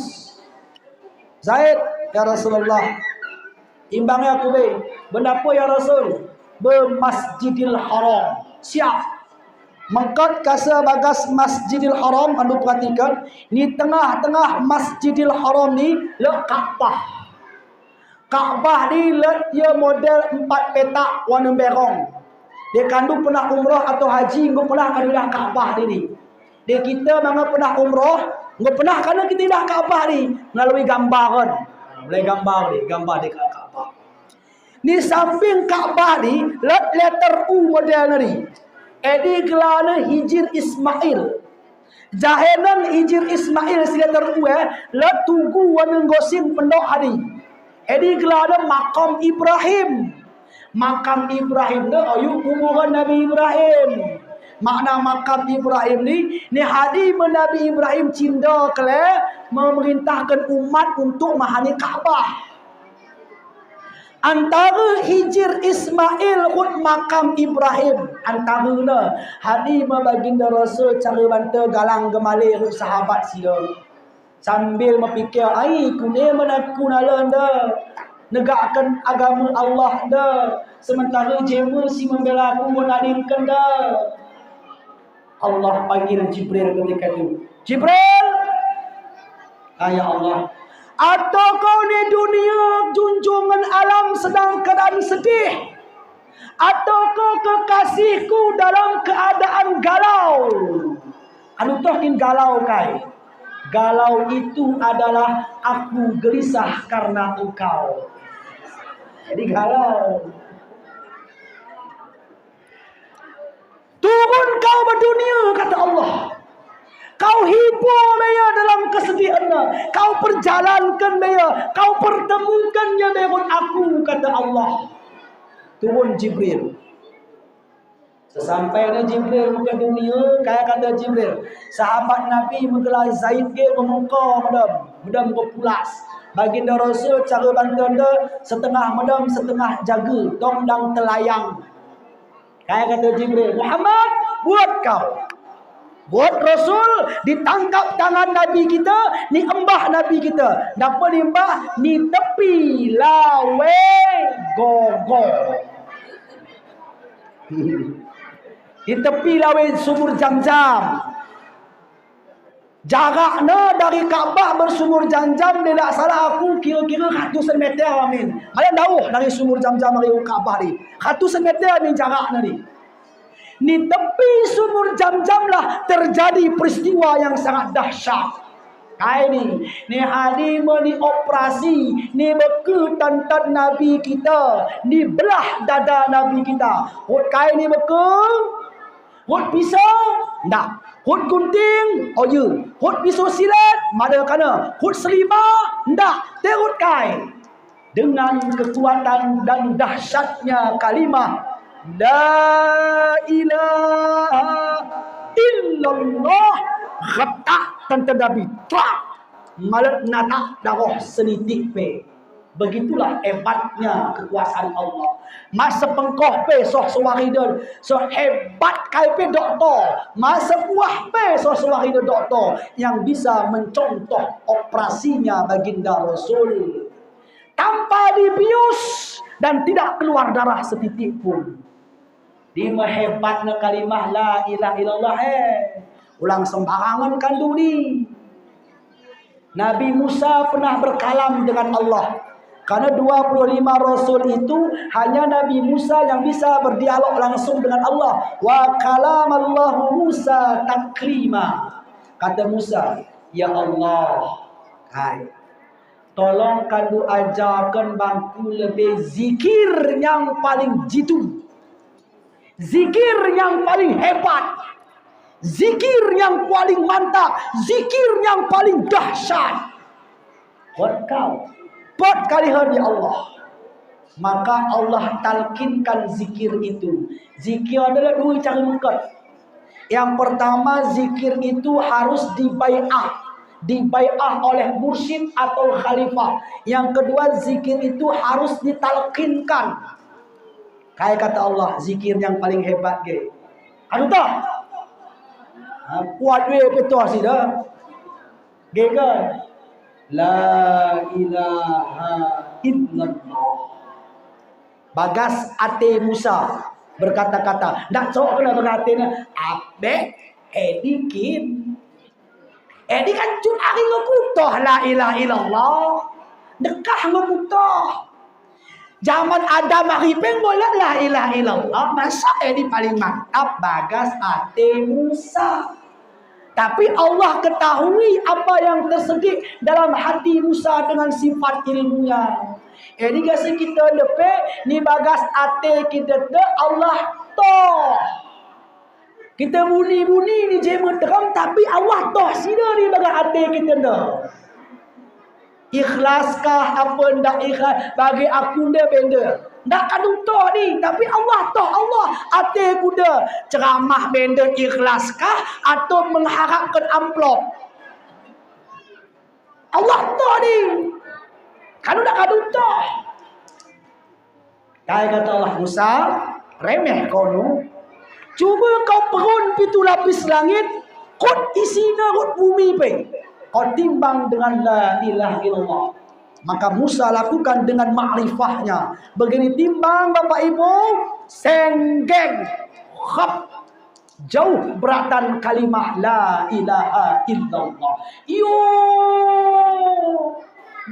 Zaid, ya Rasulullah. Imbangnya aku be. Benda apa ya Rasul? Bermasjidil Haram. Siap. Mengkat kasa bagas Masjidil Haram, anda perhatikan, ni tengah-tengah Masjidil Haram ni le Kaabah. Kaabah ni le dia model 4 petak warna merah. Dia kandu pernah umrah atau haji, engkau pernah kandu dah Kaabah ni. Dia kita mana pernah umrah, engkau pernah kandu kita dah Kaabah ni melalui gambar kan. Boleh gambar di Kaabah. Ni samping Kaabah ni letter U model ni. Edi gelana Hijir Ismail. Jahenan Hijir Ismail sila terue la tugu wa nenggosin pendok hari. Edi gelana makam Ibrahim. Makam Ibrahim ni ayu kuburan Nabi Ibrahim. Makna makam Ibrahim ni hadi Nabi Ibrahim cinta kele memerintahkan umat untuk mahani Kaabah. Antara Hijir Ismail ut makam Ibrahim antaranya hadi baginda Rasul cara bantu galang gemali sahabat sila sambil memikir ai kune menaku nalanda negakkan agama Allah dah sementara jema si membela aku menadimkan dah. Allah panggil Jibril ketika itu. Jibril, ya Allah, atau kau ni dunia junjungan alam sedang keadaan sedih, atau kau kekasihku dalam keadaan galau. Anu tohin galau kai. Galau itu adalah aku gelisah karena engkau. Jadi galau. Turun kau berdunia kata Allah. Kau hibur dia dalam kesedihannya. Kau perjalankan dia. Kau pertemukannya dengan aku, kata Allah. Turun Jibril. Sesampainya Jibril ke dunia, kaya kata Jibril, sahabat Nabi menggelar Zaid ke memuka medam ke pulas. Baginda Rasul cara bantuan dia setengah medam, setengah jaga, dong dan telayang. Kaya kata Jibril, Muhammad, buat kau. Buat Rasul ditangkap tangan Nabi kita, ni embah Nabi kita. Napa ni embah? Ni tepi lawe gogo. Di tepi lawe sumur Jam-Jam. Jaraknya dari Kaabah bersumur Jam-Jam, dia tak salah aku kira-kira ratusan meter amin. Malah jauh dari sumur Jam-Jam dari Kaabah ni. Ratusan meter amin jaraknya ni. Di tepi sumur Jam-Jam lah terjadi peristiwa yang sangat dahsyat. Kain ni hari ni operasi, ni beku tantan Nabi kita, ni belah dada Nabi kita. Hut kain ni beku, hut pisau, tak. Hut gunting, oh ya. Hut pisau silat, mana kana. Hut selimar, tak. Terut kain. Dengan kekuatan dan dahsyatnya kalimah La ilaha illallah, khatak tantan Nabi trak malat natak darah senitik pe. Begitulah hebatnya kekuasaan Allah. Masa pengkoh pe soh suwarida, so hebat kai pe doktor. Masa buah pe soh suwarida doktor yang bisa mencontoh operasinya baginda Rasul tanpa dibius dan tidak keluar darah setitik pun. Di hebatnya kalimah la ilaha illallah ulang sembarangan kandu ni. Nabi Musa pernah berkalam dengan Allah. Karena 25 Rasul itu hanya Nabi Musa yang bisa berdialog langsung dengan Allah. Wa kalamallahu Musa taklima. Kata Musa, ya Allah, hai, tolong kandu ajarkan bangku lebih zikir yang paling jitu. Zikir yang paling hebat. Zikir yang paling mantap. Zikir yang paling dahsyat. Buat kau. Buat kalian ya Allah. Maka Allah talkinkan zikir itu. Zikir adalah dua cara mengkat. Yang pertama, zikir itu harus dibai'ah oleh mursyid atau khalifah. Yang kedua, zikir itu harus ditalkinkan. Kayak kata Allah, zikir yang paling hebat ke. Aduh tak? Kuat we betul sih dah. Ge kan? La ilaha illallah. Bagas ate Musa berkata-kata, ndak sok kena berkatanya, abe edikin. Edi kan cut ari ngokutoh la ilaha illallah. Dekah ngokutoh. Zaman Adam Arifin boleh la ilaha illallah. Masa edi paling mantap Bagas ate Musa. Tapi Allah ketahui apa yang tersedik dalam hati Musa dengan sifat ilmunya. Ini kasi kita lepe ni Bagas ate kita de Allah toh. Kita bunyi-bunyi ni jema terang tapi Allah toh sida ni Bagas ate kita de. Ikhlaskah apa ndak ikhlas bagi aku dia benda. Ndak kadung toh ni tapi Allah toh Allah ate kuda ceramah benda ikhlaskah atau mengharapkan amplop. Allah toh ni. Kan ndak kadung toh. Kaya kata Allah Musa, remeh kau nu. Cuba kau perun pitu lapis langit, kut isina kut bumi pe. Kau timbang dengan la ilaha illallah. Maka Musa lakukan dengan makrifahnya. Begini timbang Bapak Ibu, senggeng, khap, jauh beratan kalimah la ilaha illallah. Yo,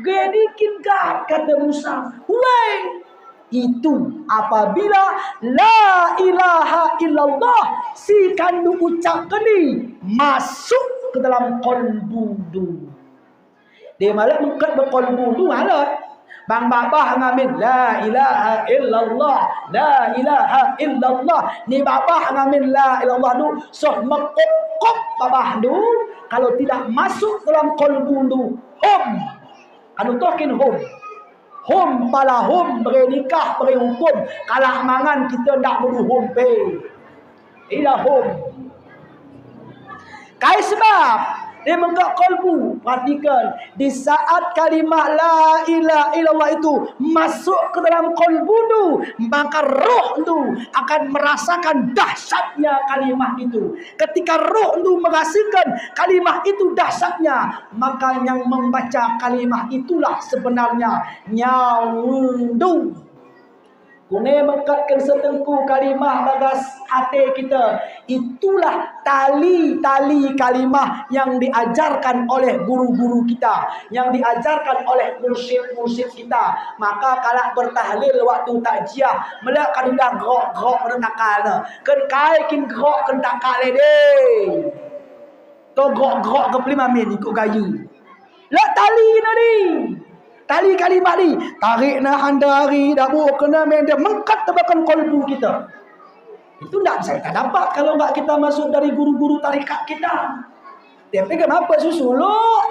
gedikin gak kata Musa. Weh, itu apabila la ilaha illallah si kandu ucapkan ni masuk ke dalam kolbu du. Dia malah mengkat berkolbu du malah. Bang babah ngamin la ilaha illallah, la ilaha illallah. Ni babah ngamin la ilallah du soh mengkop babah du kalau tidak masuk dalam kolbu du. Hom. Anu tokin hom. Hom pala hom beri nikah beri hukum. Kalah mangan kita ndak bodoh hom pe. Ila hom. Kai sebab dia mengkak kolbu. Perhatikan, di saat kalimah la ilaha illallah itu masuk ke dalam kolbu tu, maka roh tu akan merasakan dahsyatnya kalimah itu. Ketika roh tu merasakan kalimah itu dahsyatnya, maka yang membaca kalimah itulah sebenarnya nyawundu. Kune mengkatkan setengku kalimah Bagas hati kita. Itulah tali-tali kalimah yang diajarkan oleh guru-guru kita, yang diajarkan oleh mursyid-mursyid kita. Maka kalau bertahlil waktu takjiah, melak kadang grok-grok renakal. Ken kai kin grok ken takal deh. To grok-grok ke pelimamin ikut gayu. Lah tali nadi. Tali kalimah ni tarik na handari dabu kena menda mengkat tebakan kolbu kita. Itu tak bisa kita dapat kalau enggak kita masuk dari guru-guru tarikat kita. Tapi kenapa susuluk?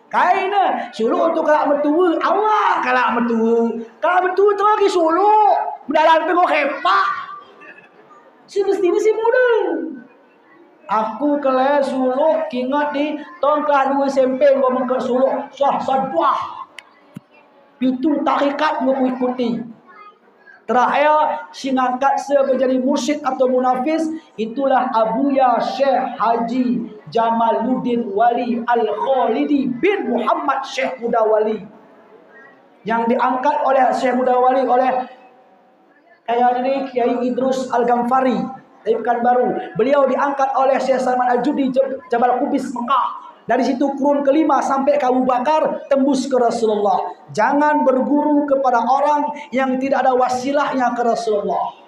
Kaina suluk tu kalau mertua Allah kalau mertua tu lagi suluk mendalam pengok hepak. Semestinya si muda. Aku kalau suluk ingat di tahun kelas 2 SMP gua mengkat suluk sah sadwah. Itu tarikat mengikuti. Terakhir si ngangkat menjadi mursyid atau munafiz itulah Abuya Syekh Haji Jamaluddin Wali Al-Khalidi bin Muhammad Syekh Muda Wali, yang diangkat oleh Syekh Muda Wali oleh Kiai Idrus Al-Ghamfari dari Pekanbaru. Beliau diangkat oleh Syekh Salman Al-Judi Jabal Kubis Mekah. Dari situ kurun kelima sampai ke Abu Bakar tembus ke Rasulullah. Jangan berguru kepada orang yang tidak ada wasilahnya ke Rasulullah.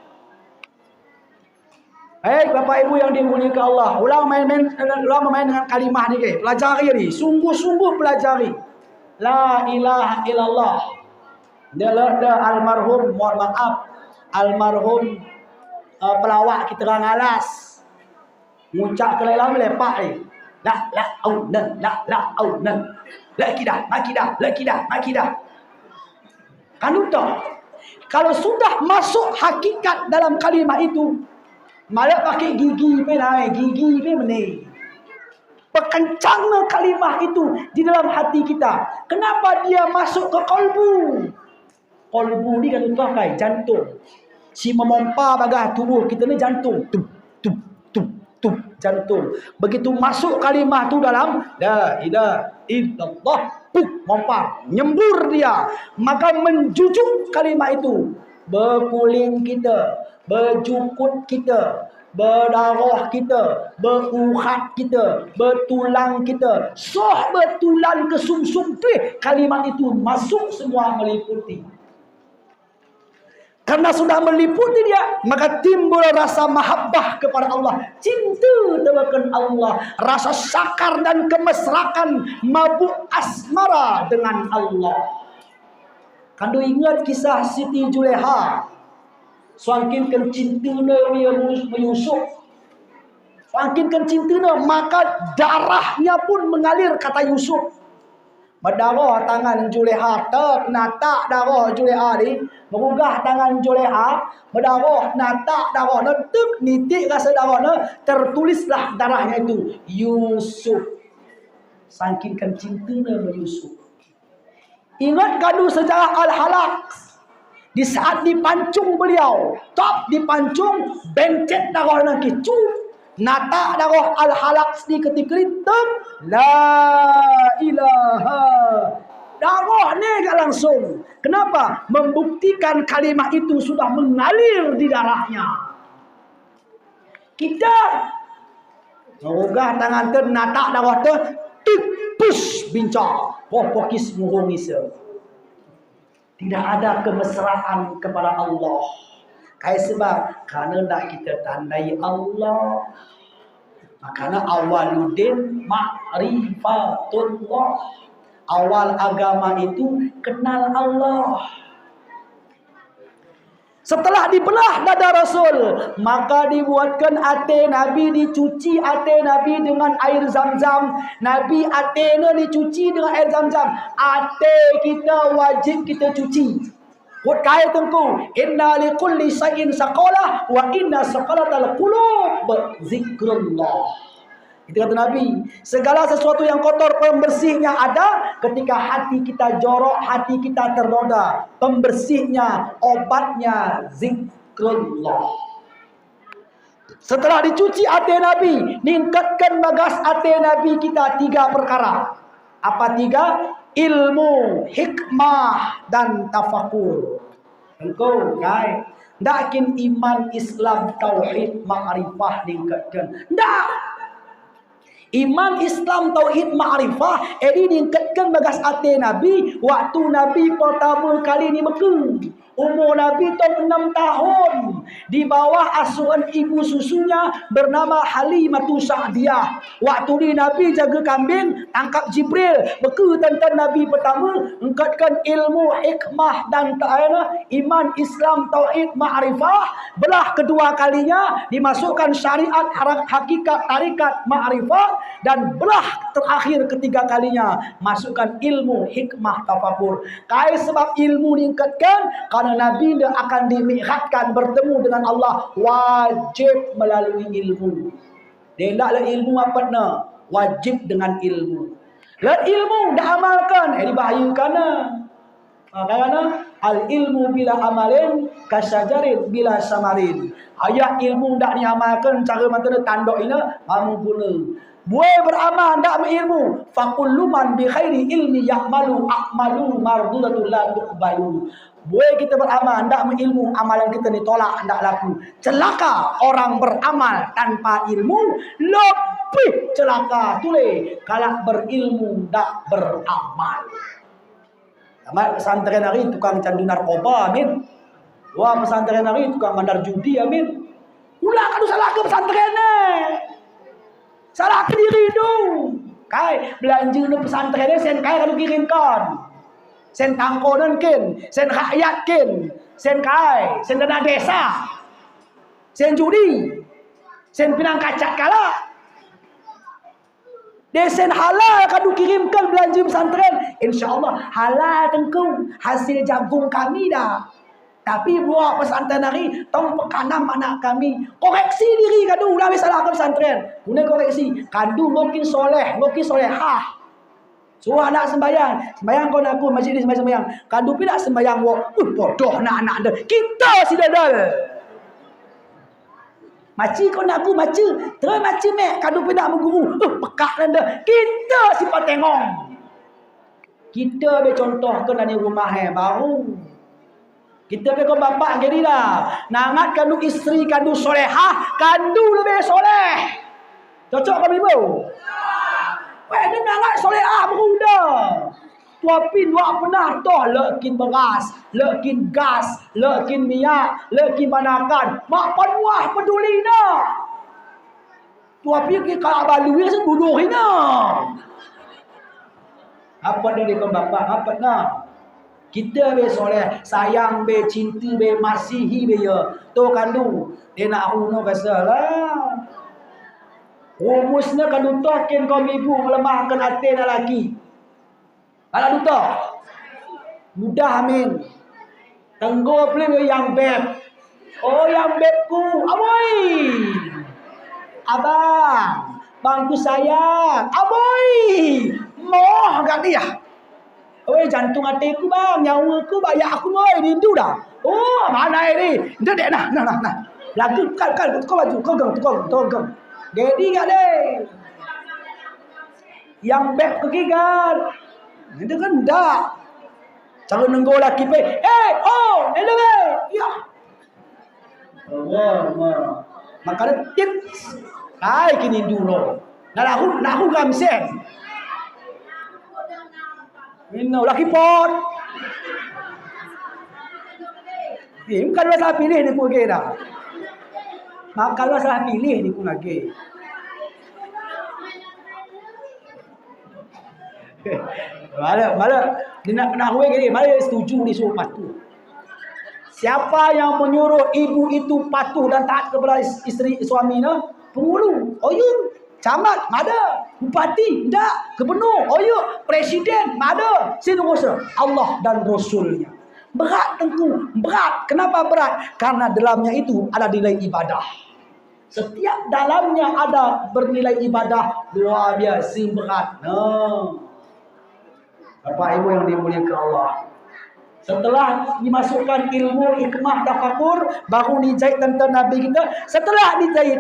Bapak Ibu yang dimuliakan Allah, ulang main dengan kalimah ni, pelajari ni, sungguh-sungguh pelajari. La ilaha illallah. Dia almarhum, mohon maaf, almarhum pelawak kita orang alas. Ngucap ke lain melepak ni. La aunan. Makidah. Kan udah. Kalau sudah masuk hakikat dalam kalimah itu, malah pakai gigi meneh. Perkencangnya kalimah itu di dalam hati kita. Kenapa dia masuk ke kolbu? Kolbu ni kan tuan kai jantung. Si memompa bagah tubuh kita ni jantung. Tup jantung. Begitu masuk kalimah tu dalam la ilaha illallah, mompa, nyembur dia. Maka menjujuk kalimah itu, berpuling kita, berjukut kita, berdarah kita, beruhat kita, bertulang kita, bertulang ke sumsum tu, kalimat itu masuk semua meliputi. Karena sudah meliputi dia, maka timbul rasa mahabbah kepada Allah, cinta terhadap Allah, rasa sakar dan kemesrakan, mabuk asmara dengan Allah. Kandu ingat kisah Siti Juleha, semakin kencintanya dia menyusup, semakin kencintanya maka darahnya pun mengalir, kata Yusuf. Berdarah tangan Juleha, natak darah Juleha ni, merugah tangan Juleha, berdarah, natak darah, tuk nitik rasa darah, tertulislah darahnya itu Yusuf. Saking cintanya Yusuf. Ingat kadu sejarah Al-Halaq. Di saat dipancung beliau, top dipancung, bencet darah nak kicu, nata darah Al-Halaq di ketika itu, la ilaha. Darah ni gak langsung. Kenapa? Membuktikan kalimat itu sudah mengalir di darahnya. Kita merugah tangan tu, nata darah tu, tipus bincang, pokis muhungisa. Tidak ada kemesraan kepada Allah. Sebab kerana nak kita tandai Allah, makanya awaluddin ma'rifatullah. Awal agama itu kenal Allah. Setelah dibelah dada Rasul, maka dibuatkan ate Nabi, dicuci ate Nabi dengan air zam-zam. Nabi atena dicuci dengan air zam-zam. Ate kita wajib kita cuci. Buat kaya tengku, inna likulli syai'in saqalah wa inna saqalatal qulub zikrullah. Itu kata Nabi, segala sesuatu yang kotor pembersihnya ada ketika hati kita jorok, hati kita ternoda. Pembersihnya, obatnya zikrullah. Setelah dicuci hati Nabi, ningkatkan bagas hati Nabi kita 3 perkara. Apa 3? Ilmu, hikmah dan tafakur. Engkau guys, ndakin iman Islam tauhid ma'rifah ningkatkan. Ndak. Iman Islam tauhid ma'rifah ini diingkatkan bagas hati Nabi waktu Nabi pertama kali ni Mekah. Umur Nabi tahun 6 tahun, di bawah asuhan ibu susunya bernama Halimatu Sa'diyah. Waktu ni Nabi jaga kambing, tangkap Jibril, beku tentang Nabi pertama, engkatkan ilmu, hikmah dan iman Islam tauhid ma'rifah. Belah kedua kalinya dimasukkan syariat, hakikat, tarikat, ma'rifah. Dan belah terakhir ketiga kalinya masukkan ilmu, hikmah, tafakur. Sebab ilmu diingkatkan, karena Nabi dia akan dimi'ratkan bertemu dengan Allah, wajib melalui ilmu. Dia taklah ilmu apa nak, wajib dengan ilmu. Lalu ilmu dah amalkan, dibahayakan. Karena al ilmu bila amalin kasyajarin bila samarin. Ayat ilmu dak diamalkan, cara macam tanduk ini kamu guna. Buai beramal ndak berilmu, faqullu man bi khairi ilmi ya'malu a'malu mardudatul la tuqbalu. Buai kita beramal ndak berilmu, amalan kita ditolak, ndak laku. Celaka orang beramal tanpa ilmu, Tapi celaka tulis kalau berilmu tak beramal. Amat pesantren hari tukang candu narkoba, amin. Wah pesantren hari tukang mandar judi, amin. Ulah kadu salah ke pesantren ni. Salah ke diri tu. Kai belanja di pesantren ni sen kai kadu kirimkan. Sen tangkonan kin, sen rakyat kin, sen kai, sen dana desa. Sen judi. Sen pinang kacat kala. Desen halal kadu kirimkan belanja pesantren. InsyaAllah halal tengkung. Hasil jagung kami dah. Tapi buat pesantren hari tong pekanam anak kami. Koreksi diri kadu. Ulah salah ke pesantren. Guna koreksi. Kadu mungkin soleh. Mungkin solehah. So anak sembayang. Sembayang kau nak aku. Masjid ni sembayang. Kadu pun nak sembayang. Bodoh nak anak dia. Kita si dadal. Maci kau nak aku maci. Terus maci mek. Kadu pun nak mengguru. Pekak anda. Kita simpan tengok. Kita be contoh ke dari rumah baru. Kita be kau bapak jadi dah. Nangat kadu isteri kadu solehah. Kadu lebih soleh. Cocok kau ibu? Weh dia nangat solehah berudah. Tuapin dua pernah toh lekin beras, lekin gas, lekin minyak, lekin banakan. Mak panuah peduli na. Tuapin ke kalau balunya sebuduh ina. Apa dari kau bapak apa na? Kita be soleh, sayang be cinta be masihi be ya. Tu kandu dia nak uno kasalah. Rumusnya kandu token kau ibu melemahkan hati lelaki. Kalau duta mudah amin. Tenggo pelih yang beb. Oh yang bebku. Aboy. Abang. Bangku sayang. Aboy. Moh gak dia. Oh jantung hatiku bang. Nyawaku bayak aku boy. Rindu dah. Oh mana ini. Dedek nah. Lagu kal. Kau baju. Kau geng. Jadi gak deh. Yang beb pergi kan. Itu kan dah. Cara nenggo laki pe. Hello be. Ya. Allah. Makanya tips. Hai kini dulu. Nak aku gamsen. Ini laki pot. Ini bukan masalah pilih ni ku lagi dah. Kalau salah pilih ni ku lagi. Malah dia nak kena huai gini, malah setuju disuruh patuh. Siapa yang menyuruh ibu itu patuh dan taat kepada isteri suaminya? Pengulu, oyun, camat, ada, bupati, tidak, gubernur, oyun, presiden, ada, sinurusa Allah dan Rasulnya. Berat tentu, berat. Kenapa berat? Karena dalamnya itu ada nilai ibadah. Setiap dalamnya ada bernilai ibadah luar biasa berat. Bapak Ibu yang dimuliakan Allah. Setelah dimasukkan ilmu, hikmah, tafakur, baru dijahit tentang Nabi kita. Setelah dijahit,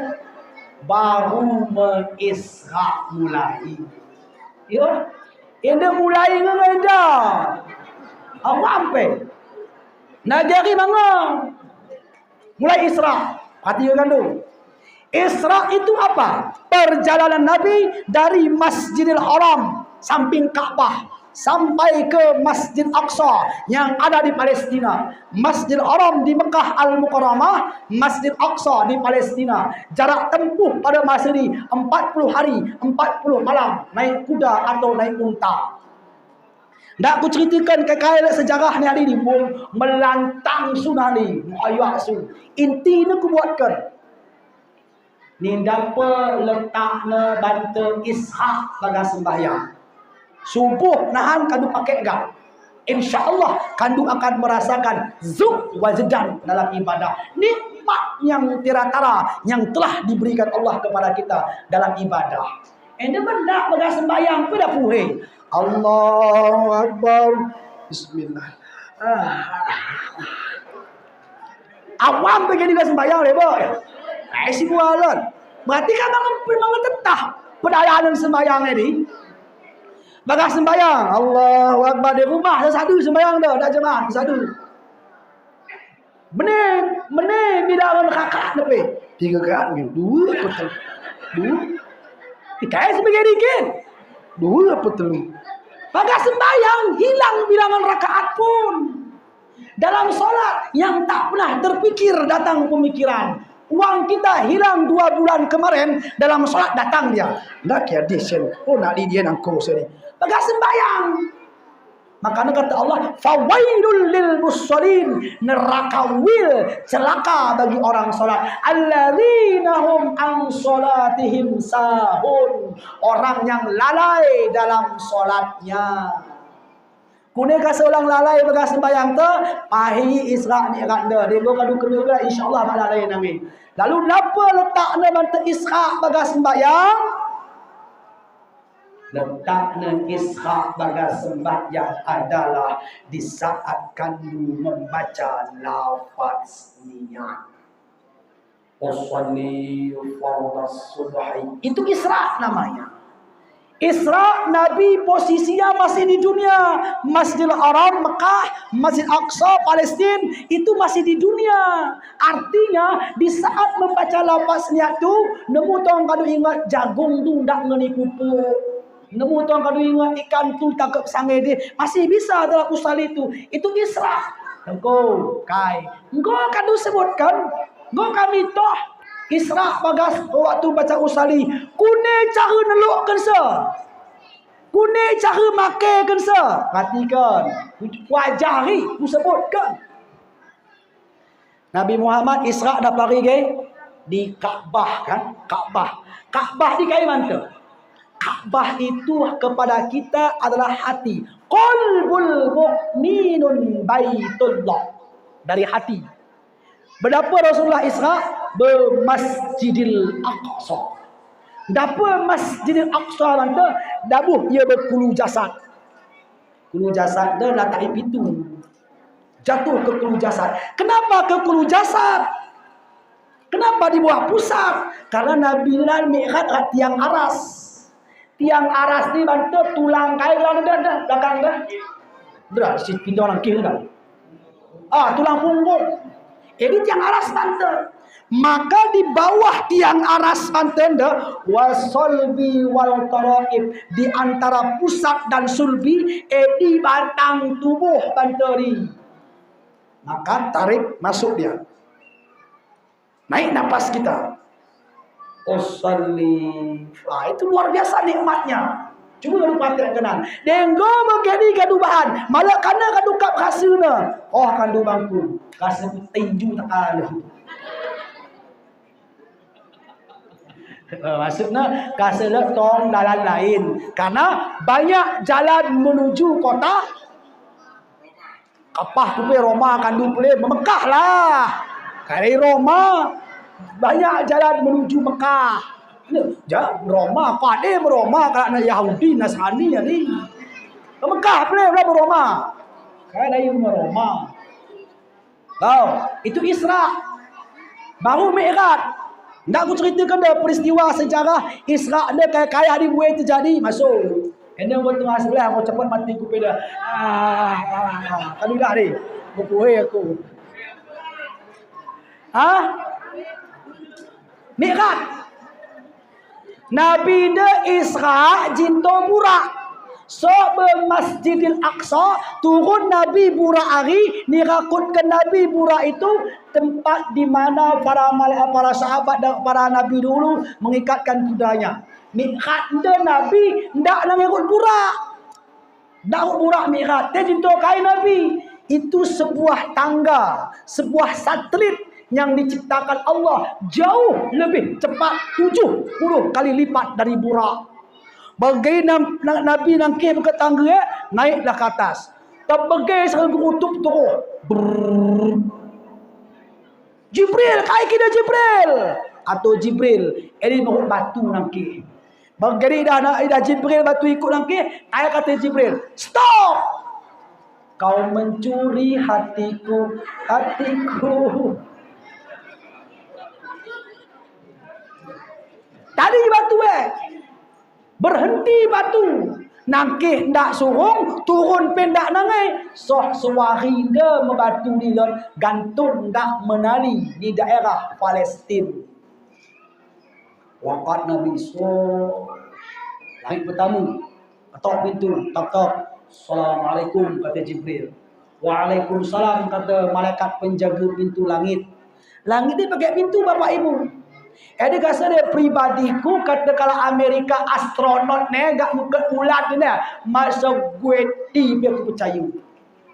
baru mengisra mulai. Ya, ini mulai dengan dah. Apa ampe? Najari mana? Mulai Isra. Perhatikan dulu. Isra itu apa? Perjalanan Nabi dari Masjidil Haram samping Ka'bah sampai ke Masjid Aqsa yang ada di Palestina. Masjid Haram di Mekah Al-Mukarramah, Masjid Aqsa di Palestina. Jarak tempuh pada masa ini 40 hari, 40 malam naik kuda atau naik unta. Tak aku ceritakan kekayaan sejarah ni hari ni melantang sunah ni, ayat su. Inti ni aku buatkan. Ni dapat letakna bantu Ishak pada sembahyang. Subuh nahan kandu pakai gak. InsyaAllah kandu akan merasakan zuk wajdan dalam ibadah. Nikmat yang tiada-tara yang telah diberikan Allah kepada kita dalam ibadah. Anda benda pada sembahyang pun dah puhe. Allahu Akbar. Bismillah. Awam begini dah sembahyang lebo. Si bualan. Berarti kan memang tetap perayaan sembahyang ini. Bagas sembahyang, Allahu Akbar di rumah satu sembahyang dah, tak jemaah satu. Benih bila orang kakak nepe. 3 rakaat ni, 2 betul. 2. Dikai sebagai dikit. Dua apa telu. Bagas sembahyang hilang bilangan rakaat pun. Dalam solat yang tak pernah terpikir datang pemikiran. Uang kita hilang 2 bulan kemarin, dalam solat datang dia. Nak kira dia sen. Oh nak dia nangko sini. Bagas sembahyang. Makanya kata Allah, fawailul lil musallin, neraka wil, celaka bagi orang salat. Alladzina hum an salatihim sahun, orang yang lalai dalam salatnya. Kune ka seorang lalai begas sembahyang tu, pahi Isra Mi'raj dah. Dia kadu kedua insya-Allah mak lalai nami. Lalu napa letakna manta Isra begas sembahyang? Letaknya Isra bagas sembahyang adalah di saat kandu membaca lafaz niat. Usolli fardhas subhi. Itu Isra namanya. Isra Nabi posisinya masih di dunia. Masjidil Haram Mekah, Masjid Aqsa Palestina itu masih di dunia. Artinya di saat membaca lafaz niat tu, nemu tong kadu ingat jagung tu ndak ngeni pupuk. Nemu tuan kadu ingat ikan tu tangkap sangai dia masih bisa dalam usaha itu. Itu Isra. Engkau kai. Engkau kadu sebutkan. Engkau kami toh Isra bagas waktu baca usali. Kune cara nelukkan se. Kune cara makan se. Perhatikan. Wajari ku sebutkan. Nabi Muhammad Isra dah pergi ke di Kaabah kan? Kaabah. Kaabah di kai mana? Kaabah itu kepada kita adalah hati. Qalbul mu'minun baitullah. Dari hati. Berapa Rasulullah Isra? Bermasjidil Aqsa. Dapa Masjidil Aqsa nanti? Dabuh ia berkulu jasad. Kulu jasad dia latai pintu. Jatuh ke kulu jasad. Kenapa ke kulu jasad? Kenapa di bawah pusat? Karena Nabi Mi'raj tiang aras. Tiang aras ni bantu tulang kain dah belakang dah. Berat si pindah orang kiri dah. Tulang punggung. Ini tiang aras bantu. Maka di bawah tiang aras bantu dah wasolbi wal taraib, di antara pusat dan sulbi di batang tubuh bantu ni. Maka tarik masuk dia. Naik napas kita. Usalli. Itu luar biasa nikmatnya. Cuma lu patut kenal. Denggo begini kadu bahan. Malah kana kadu kap khasuna. Oh kandu bangku. Kasa tinju tak ada. Maksudnya kasa letong jalan lain. Karena banyak jalan menuju kota. Kapah kupe Roma kandu pule Mekah lah. Kali Roma banyak jalan menuju Mekah. Roma, pade Roma kerana Yahudi Nasrani ni. Mekah boleh Roma. Kan dari Roma. Tahu, itu Isra. Baru Mi'raj. Ndak aku ceritakan dah peristiwa sejarah Isra dia kayak di buai terjadi masuk. Kena buat tengah sebelah aku cepat mati ku peda. Kan dah ni. Buai aku. Mi'raj. Nabi de Isra jinto Burak. So Masjidil Aqsa turun Nabi Burak hari nirakutkan Nabi Burak itu tempat di mana para sahabat dan para nabi dulu mengikatkan kudanya. Mi'raj de Nabi ndak nak ikut Burak. Ndak Burak Mi'raj. Dia jinto kai Nabi. Itu sebuah tangga, sebuah satelit yang diciptakan Allah jauh lebih cepat 70 kali lipat dari Burak. Bagai Nabi nangkih ke tangga naiklah ke atas. Terbagai serang gerutup terus. Jibril, kai kita Jibril atau Jibril, ini mau batu nangkih. Bagai dah Jibril batu ikut nangkih, kai kata Jibril, stop. Kau mencuri hatiku. Tadi batu berhenti batu. Nangkih ndak surung, turun pendak nangai. Soh sewari dia membatu di gantung ndak menali di daerah Palestin. Waqat Nabi Langit pertama, ketok pintu, tok. Assalamualaikum, kata Jibril. Waalaikumsalam, kata malaikat penjaga pintu langit. Langit ni pakai pintu bapak ibu. Dia kata dia pribadiku, kata kalau Amerika astronot ni gak muka ulat ni, masa gue biar aku percaya.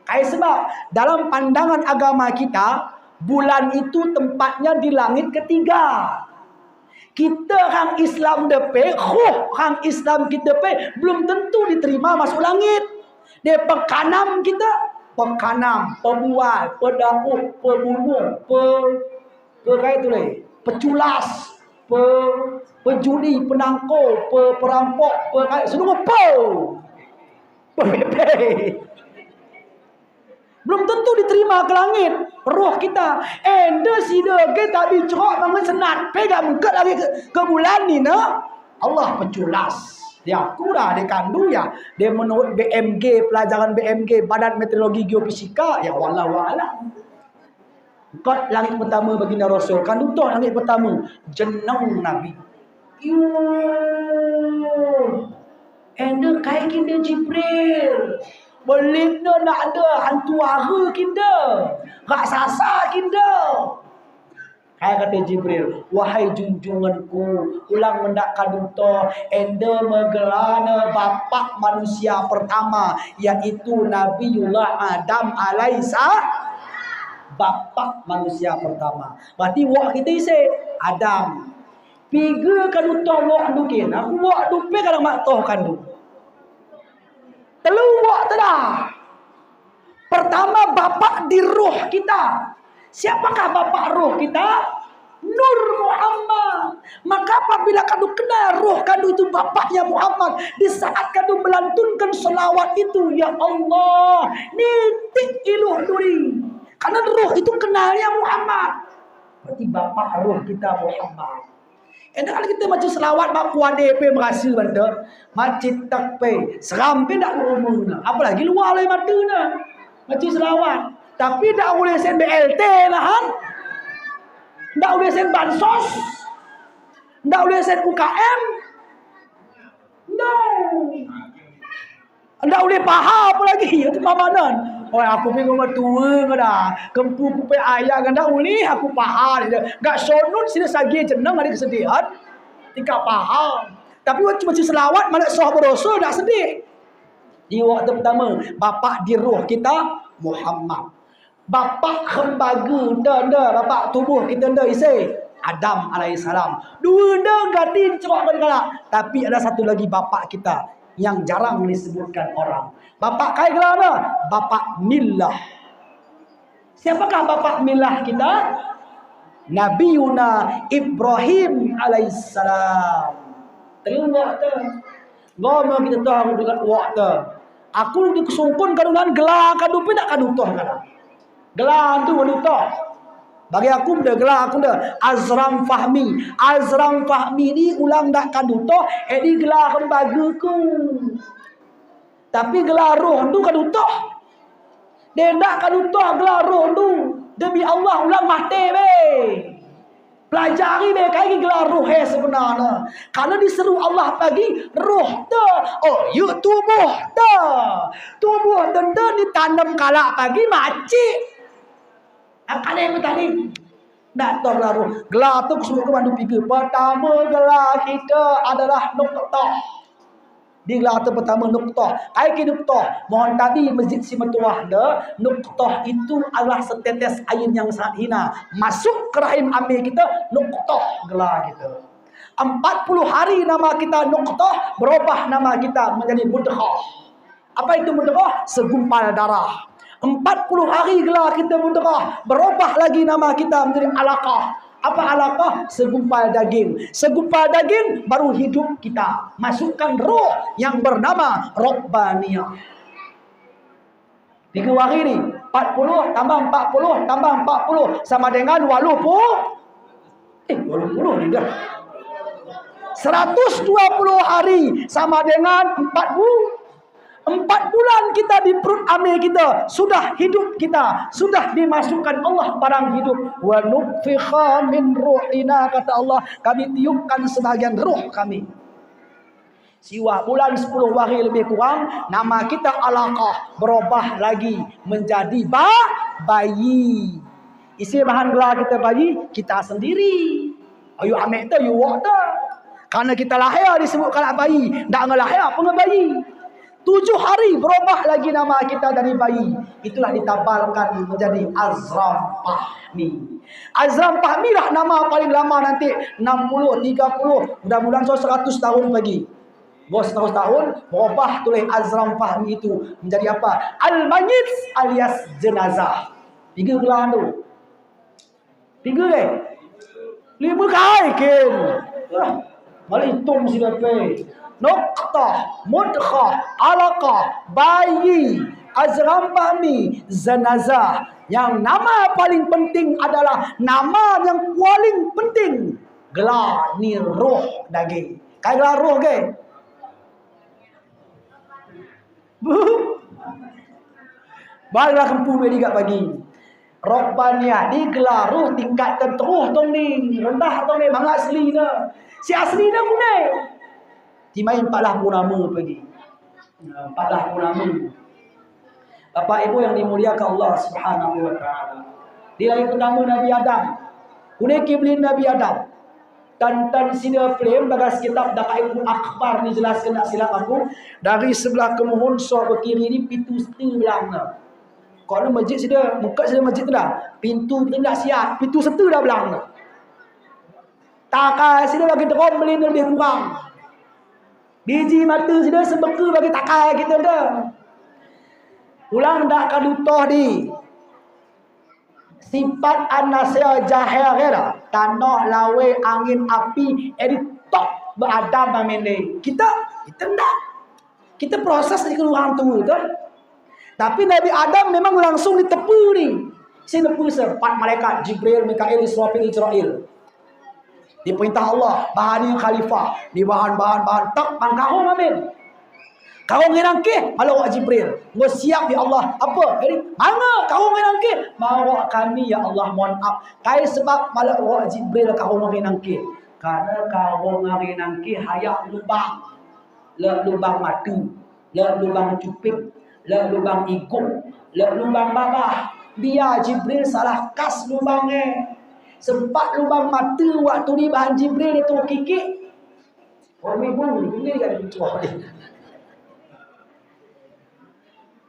Kayak sebab dalam pandangan agama kita, bulan itu tempatnya di langit ketiga. Kita orang Islam depe, orang Islam kita depe belum tentu diterima masuk langit. Dia pekanam kita, pekanam, pebual, pedauk, pembunuh, peculas, pejudi, penangkul, perampok, semua belum tentu diterima ke langit roh kita. Enda sida ke tak dicerok bangun senat pegang muka lagi ke bulan ni na. Allah penculas. Dia aku dah dia kandu ya. Dia menurut BMG, pelajaran BMG, Badan Meteorologi Geofisika, ya wallahu a'lam. Kot langit pertama baginda Rasul. Kandu tu langit pertama jenang Nabi. Enda kai kinda Jibril. Boleh nak ada hantu hara kinda. Raksasa kinda. Hai kata Jibril, wahai junjunganku, ulang mendak kaduto, enda megelana bapak manusia pertama, iaitu Nabiullah Adam alaihissalam. Bapak manusia pertama. Berarti wak kita isi Adam. Piga kaduto wak dukin. Aku wak dupe kadang mak toh kandu. Teluak dah. Pertama bapak di roh kita. Siapakah bapak roh kita? Nur Muhammad. Maka apabila kadu kenal roh kadu itu bapaknya Muhammad, di saat kadu melantunkan selawat itu, ya Allah, nitik iluh duri. Karena roh itu kenalnya Muhammad. Berarti bapak roh kita Muhammad. Enak kalau kita macam selawat bak kuade pe merasa benda macam tak pe seram pe dak rumah na apalagi luar lai mata na macam selawat tapi dak boleh sen BLT lah han dak boleh sen bansos dak boleh sen UKM no dak boleh paha apa lagi itu pamanan. Oh aku pergi rumah tua ke dah. Kempu ku pe ayah kan dah uli aku paha dia. Gak sonun sini sagi jeneng ada kesedihan. Tika paha. Tapi waktu macam selawat malak sahabat Rasul dak sedih. Di waktu pertama bapak di roh kita Muhammad. Bapak kembaga dah bapak tubuh kita dah isi Adam alaihissalam. Dua dah ganti cerok kala. Tapi ada satu lagi bapak kita yang jarang disebutkan orang. Bapak kai gelar apa? Bapak Millah. Siapakah bapak Millah kita? Nabiuna Ibrahim alaihissalam. Tengok tu. Gama kita tahu dekat waktu. Aku dikesumpun kadang gelar kadu pun tak kadu toh kadang. Gelar tu kadu toh. Bagi aku dah gelar aku dah Azram Fahmi. Azram Fahmi ni ulang dak kadu toh, di gelar kembagaku. Tapi gelar roh tu kadu toh. Dia nak kadu toh gelar roh tu. Demi Allah ulang mati be. Pelajari be kai gelar roh sebenarnya. Kalau diseru Allah pagi roh tu. Oh, you tubuh tu. Tubuh tu ditanam kalak pagi macik. Akan yang tadi nak tahu gelar roh. Gelar tu semua kemandu pikir. Pertama gelar kita adalah Nuqtah. Di gelar tu pertama Nuqtah. Aiki Nuqtah. Mohon tadi Masjid Simatuah dah. Nuqtah itu adalah setetes air yang sangat hina. Masuk ke rahim amir kita, Nuqtah gelar kita. 40 hari nama kita Nuqtah, berubah nama kita menjadi Mudghah. Apa itu Mudghah? Segumpal darah. 40 hari gelar kita Mudghah, berubah lagi nama kita menjadi Alaqah. Apa Alaqah? Segumpal daging. Segumpal daging baru hidup kita. Masukkan roh yang bernama Rabbaniyah. 3 hari ni 40 tambah 40 tambah 40 sama dengan 80 ni dah 120 hari sama dengan 4 bulan kita di perut amir kita. Sudah hidup kita. Sudah dimasukkan Allah barang hidup. Wa nufikha min ruhina, kata Allah. Kami tiupkan sebagian roh kami. Siwah bulan 10 hari lebih kurang, nama kita Alaqah berubah lagi menjadi bayi. Isi bahan gelar kita bayi, kita sendiri. Ayo ambil tu, you walk tu. Karena kita lahir disebutkan bayi, tak ngelahir apa bayi. 7 hari berubah lagi nama kita dari bayi. Itulah ditabalkan menjadi Azram Fahmi. Azram Fahmi lah nama paling lama nanti. 60, 30, mudah-mudahan 100 tahun lagi. Bos 100 tahun, berubah tulis Azram Fahmi itu menjadi apa? Al-Mayyit alias jenazah. 3 gelar tu. 3 ke? 5 kali kin. Malah hitung si dapat. Noktah, mudkhah, alaqah, bayi, Azram Fahmi, jenazah. Yang nama paling penting adalah nama yang paling penting. Gelar ni roh daging. Kayak gelar roh ke? Barulah kempu medikat pagi. Rabbania di gelar roh tingkat terus tong ni, rendah tong ni bang asli dah. Si asli dah kuning. Timai 40 nama pagi. 40 nama. Bapak Ibu yang dimuliakan Allah Subhanahu wa taala. Di hari pertama Nabi Adam. Kuning kiblit Nabi Adam. Tan sini frame bagas kitab Daqaiqul Akhbar ni jelaskan tak silap aku. Dari sebelah kemuhun so ke kiri ni pintu setir belakang. Kalau masjid sudah, muka sudah masjid tu dah. Pintu kita tak siap, pintu setir dah belakang. Takai sudah bagi terom beli lebih kurang. Biji mata sudah sebeka bagi takai kita dah. Ulang dak kadutoh di. Sifat an-nasya jahil kira tanah lawe angin api top beradab amene kita enggak kita proses di keluaran tu kan. Tapi Nabi Adam memang langsung ditepu ni si tepu sepat malaikat Jibril, Mikail, Israfil, Israil diperintah Allah bahani khalifah di bahan tak pangkau amin. Kau ngerangkih malah wak Jibril. Mau siap ya Allah. Apa? Jadi, mana kau ngerangkih? Mawa kami ya Allah mohon maaf. Kai sebab malah wak Jibril kau ngerangkih. Karena kau ngerangkih hayak lubang. Le lubang matu. Le lubang cupik. Le lubang ikut. Le lubang babah. Biar Jibril salah kas lubangnya. Sempat lubang matu waktu ni bahan Jibril itu kikik. Orang ibu ini kan cuak dia.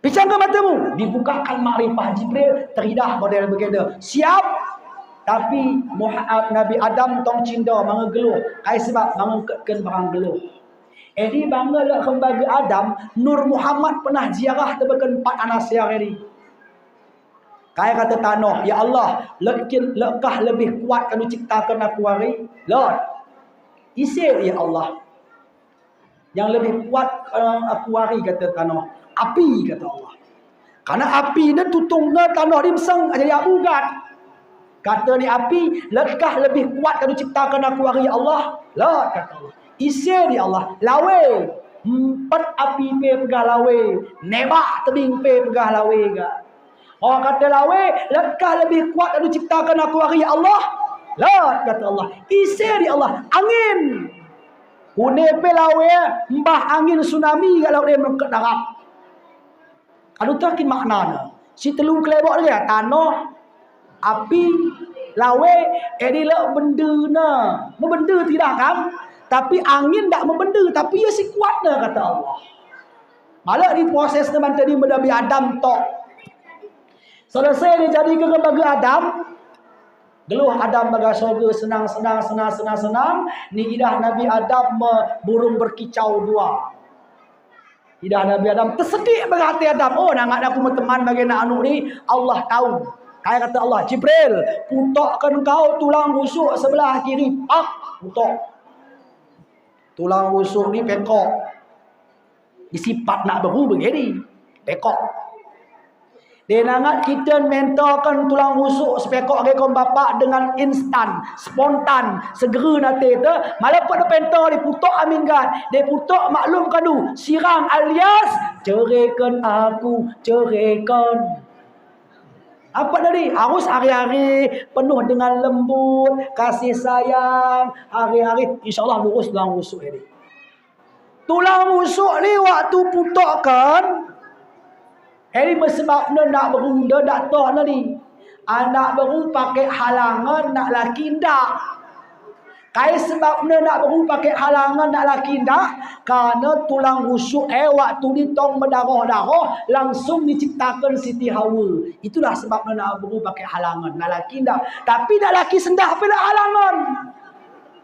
Pisang ke matamu, dibukakan makrifah Jibril, teridah model begitu. Siap. Tapi Nabi Adam tong cinta manga geluh. Kai sebab mangkeutkeun barang geluh. Edi bangga lah kembali Adam, Nur Muhammad pernah ziarah tebekeun 4 anak siang ini. Kai kata tanah, ya Allah, lekah lebih kuat kanu ciptakan aku hari. Lord, isi ya Allah. Yang lebih kuat aku hari kata tanah. Api kata Allah. Karena api ni tutungnya tanah rimseng aja ya ugat. Kata ni api, lekah lebih kuat kalau ciptakan aku hari ya Allah. Lah kata Allah. Isi di Allah. Lawe. 4 api pe pegah lawe. Nebak tebing pe pegah lawe ga. Orang kata lawe, lekah lebih kuat kalau ciptakan aku hari ya Allah. Lah kata Allah. Isi di Allah. Angin. Kuning pe lawe, mbah angin tsunami kalau dia mengket darat. Aduh takin maknanya. Si telung kelebok dia tanah, api, lawe, edilah benda na. Membenda tidak kan? Tapi angin tak membenda, tapi ia si kuat dah kata Allah. Malah di proses teman tadi Nabi Adam tok. Selesai dia jadi ke bagi Adam. Geluh Adam bagai surga senang. Ni idah Nabi Adam burung berkicau 2. Idah Nabi Adam tersedik berhati Adam. Oh, nak aku teman bagi nak anu ni, Allah tahu. Kayak kata Allah, Jibril, putakkan kau tulang rusuk sebelah kiri. Putak. Tulang rusuk ni pekok. Disipat nak berubah begini. Pekok. Dia nak kita mentorkan tulang rusuk sepekok rekon bapak dengan instan, spontan, segera nanti tu. Malah pada pentor diputok amin kan. Dia putok maklum kadu, sirang alias ceraikan aku, ceraikan. Apa tadi? Harus hari-hari penuh dengan lembut, kasih sayang, hari-hari insya-Allah lurus tulang rusuk ini. tulang rusuk ni waktu putukkan. Ini sebabnya nak berunda dak tahu ni. Anak baru pakai halangan nak laki ndak. Kai sebabnya nak baru pakai halangan nak laki ndak karena tulang rusuk waktu ni tong mendarah-darah langsung diciptakan Siti Hawa. Itulah sebabnya nak baru pakai halangan nak laki ndak. Tapi nak laki sendah pula halangan.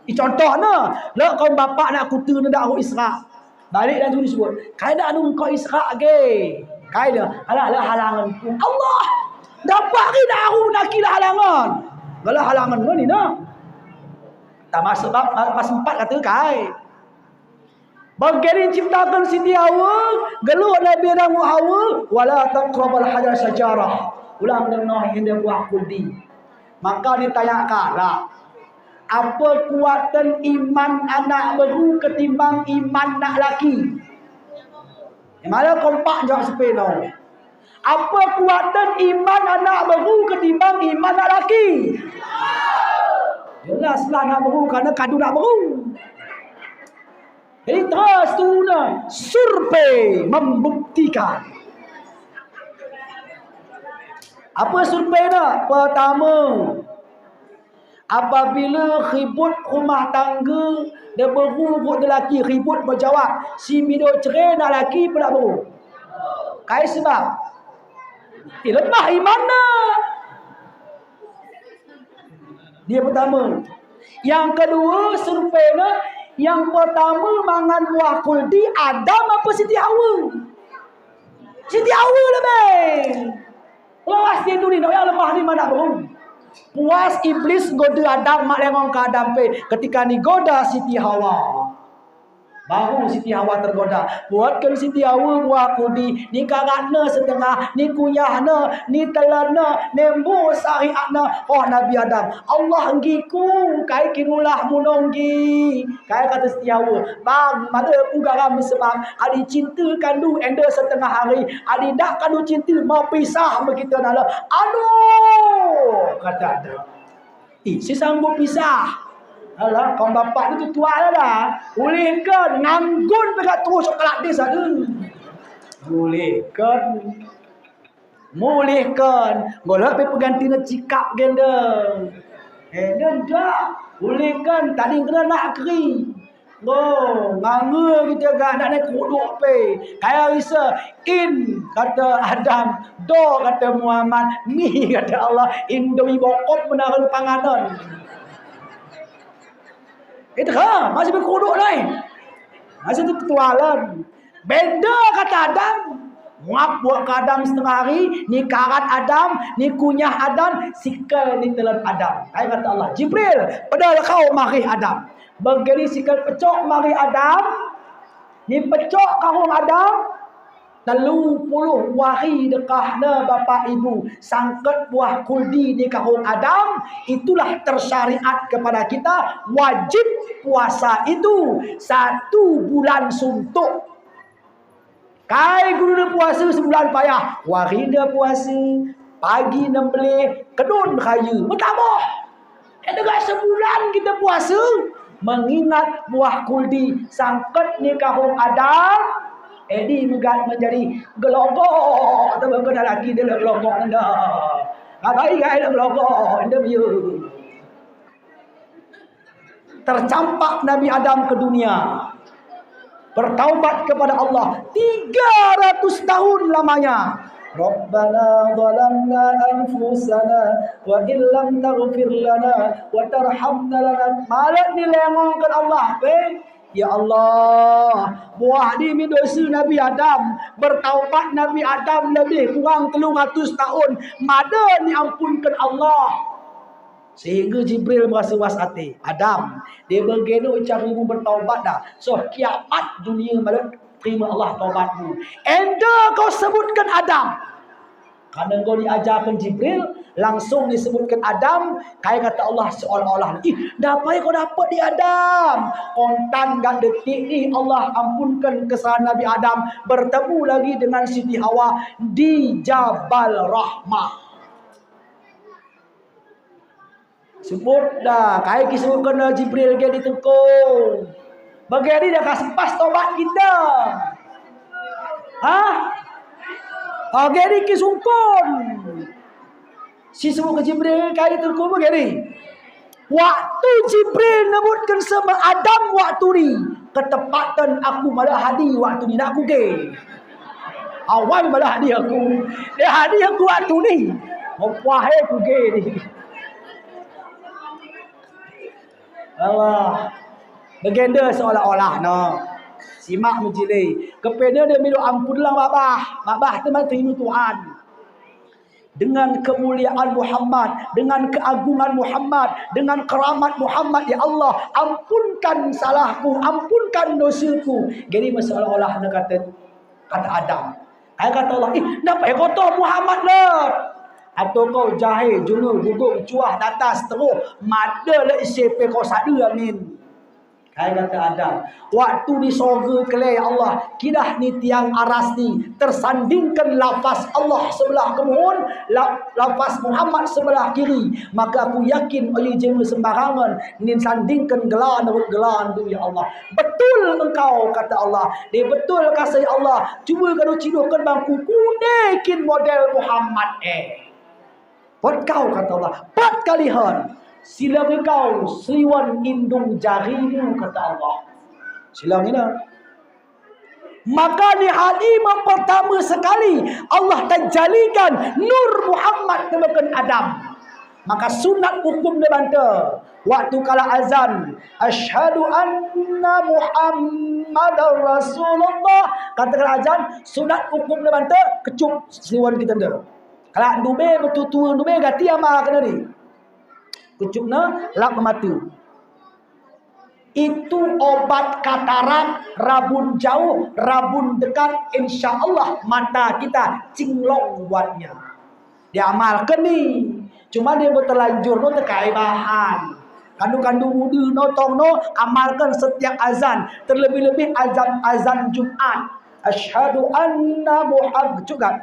Contohnya, nak kau bapak nak kutu nak Isra. Balik dan tu disebut, kai dak anu kau Isra ge. Kai dah, alah halangan pun. Allah dapat ke dah aku nak kira halangan. Kalau halangan ni nah. Tak masuk bab pas 4 kata kai. Bagaimana ciptakan Siti Hawa, geluk Nabi Adam Hawa, wala taqrabal hajar syajarah. Ulang dengar indah buah kuldi. Maka ditanyakan lah, apa kuatan iman anak baru ketimbang iman nak laki? Mana kompak jawab sepeno. Apa kuatan iman anak baru ketimbang iman anak laki? Jelaslah anak baru kerana kadu nak baru. Jadi terus tu survei membuktikan. Apa survei dah? Pertama, apabila ribut rumah tangga dia baru buat lelaki ribut berjawab si bido cerai nak lelaki pun nak baru. Kai sebab lemah iman dah. Dia pertama. Yang kedua surveinya, yang pertama mangan buah kuldi Adam apa Siti Hawa? Siti Hawa lebih. Lawas dia tu ni nak yang lemah ni mana baru. Puas iblis goda Adam mak lengong ke Adam pe. Ketika ni goda Siti Hawa. Baru Siti Hawa tergoda. Buatkan Siti Hawa buah kudi. Ni karatna setengah. Ni kunyahna. Ni telana. Nembu sariatna. Oh Nabi Adam. Allah nggiku. Kai kinulah munonggi. Kai kata Siti Hawa. Bang. Mana aku garam sebab. Adi cinta kandu enda setengah hari. Adi dak kandu cinta. Mau pisah begitu nala. Aduh. Kata Adam. Si sanggup pisah. Alah, kau bapak ni tu tua dah. Bolehkan nganggun pegat terus coklat dia saja. Bolehkan. Golak pe pengganti nak cikap genda. Dan dah. Bolehkan tadi kena nak keri. Nganga kita gak nak naik kuduk pe. Kaya risa in kata Adam, do kata Muhammad, ni kata Allah, Indomie bokop menaruh panganan. Itu kan masih berkuduk lain. Masih itu ketualan. Beda kata Adam. Muap buat ke Adam setengah hari. Ni karat Adam. Ni kunyah Adam. Sikal ni telan Adam. Kaya kata Allah. Jibril. Padahal kau mari Adam. Begini sikal pecok mari Adam. Ni pecok kahung Adam. Lalu puluh wahi dekahna bapa ibu sangkut buah kuldi di kahung Adam. Itulah tersyariat kepada kita wajib puasa itu 1 bulan suntuk. Kai guru puasa sebulan payah. Wahi dia puasa, pagi nembelih, kedun kaya. Bertambah. Dengan sebulan kita puasa mengingat buah kuldi sangkut di kahung Adam. Edi menjadi gelogok atau kena lagi dia gelogok anda. Ngapai gai dah gelogok anda biu. Tercampak Nabi Adam ke dunia. Bertaubat kepada Allah 300 tahun lamanya. Rabbana zalamna anfusana wa illam taghfir lana wa tarhamna lana. Malah dilengongkan Allah pe. Ya Allah, buah di dosa Nabi Adam, bertaubat Nabi Adam lebih kurang 300 tahun, mada diampunkan Allah. Sehingga Jibril merasa was hati. Adam, dia bergeno carimu bertaubat dah. So kiamat dunia malah terima Allah taubatmu. Enda kau sebutkan Adam. Karena kau diajarkan Jibril, langsung disebutkan Adam. Kayak kata Allah seolah-olah, dapat kau dapat di Adam. Kontan gak detik ni Allah ampunkan kesalahan Nabi Adam. Bertemu lagi dengan Siti Hawa di Jabal Rahmah. Sebut dah. Kayak disebutkan Jibril ke ditengkung. Bagi dah kasih pas tobat kita. Gary kisungkun. Si sebut ke Jibril kali terkumpul Gary. Waktu Jibril nebutkan sama Adam waktu ni, ketepatan aku malah hadi waktu ni nak kuge. Awal malah hadi aku. Dia hadi aku waktu ni. Wahai kuge ni. Allah. Legenda seolah-olah no. Simak menjilai. Kepena dia minta ampunlah babah. Babah teman terima Tuhan. Dengan kemuliaan Muhammad, dengan keagungan Muhammad, dengan keramat Muhammad, ya Allah, ampunkan salahku, ampunkan dosaku. Jadi seolah-olah dia kata Adam. Saya kata Allah, kenapa kotor Muhammad lah? Atau kau jahil, julu, gugur, cuah, datas, teruk, mada lah isi kau sadu, amin. Saya kata Adam, waktu di sorga kelai Allah, kidah ni tiang aras ni, tersandingkan lafaz Allah sebelah kemuhun, lafaz Muhammad sebelah kiri. Maka aku yakin oleh jema sembarangan, ni sandingkan gelan tu ya Allah. Betul engkau kata Allah. Dia betul kasih Allah. Cuba kalau cidurkan bangku, kunekin model Muhammad Pot kau kata Allah. 4 kali han. Sila kau seriwan indung jarimu kata Allah. Sila ni nak. Maka di halimah pertama sekali Allah tajalikan nur Muhammad tebakan Adam. Maka sunat hukum dia banta. Waktu kala azan, asyhadu anna Muhammadar Rasulullah. Katakan azan, sunat hukum dia banta, kecup seriwan kita dah. Kalau dube betul-betul dube gati amal kena ni. Kucukna lap mata. Itu obat katarak, rabun jauh, rabun dekat, insya-Allah mata kita cinglong buatnya. Dia amalkan ni. Cuma dia berterlanjur no terkai bahan. Kandu-kandu muda no tong no amalkan setiap azan, terlebih-lebih azan Jumaat. Asyhadu anna Muhammad juga.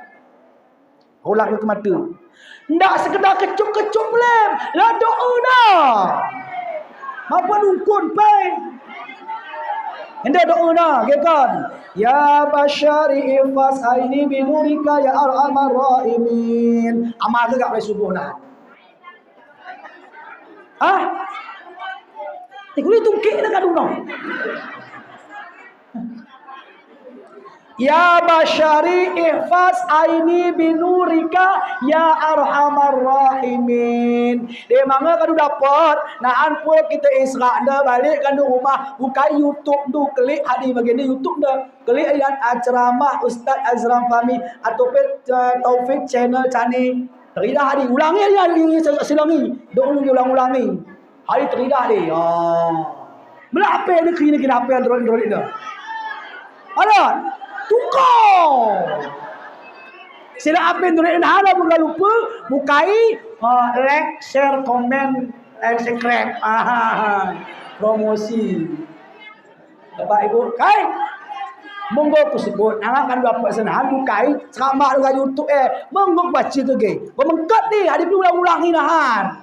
Ulang ke mata. Tak sekedar kecup-kecup lem. Lah doa dah. Apa dukun pen? Hendak doa dah. Kan? Ya basyari ifas aini binurika ya arhamar rahimin. Amal ke tak boleh subuh dah. Tikuli tungkik dah kadung dah. Ya basyari ihfaz aini binurika ya arhamar rahimin. Dia mangga kadu dapat naan pun kita Isra dah balik kan rumah buka YouTube tu klik hari bagian YouTube dah klik ayat ceramah Ustaz Azram Fahmi atau Taufik channel Cani teridah hari ulangi dia silangi dok dia ulang-ulang ni hari teridah dia mula apa ni kena apa yang drone dah ada tukar. Sila apa yang tulis hala pun lupa bukai like, share, komen, and subscribe. Promosi. Bapak Ibu, kai. Monggo aku sebut, anak kan dapat senang bukai ceramah dengan YouTube monggo baca tu ke. Bermengkat ni, ada ulang-ulang ni nahan.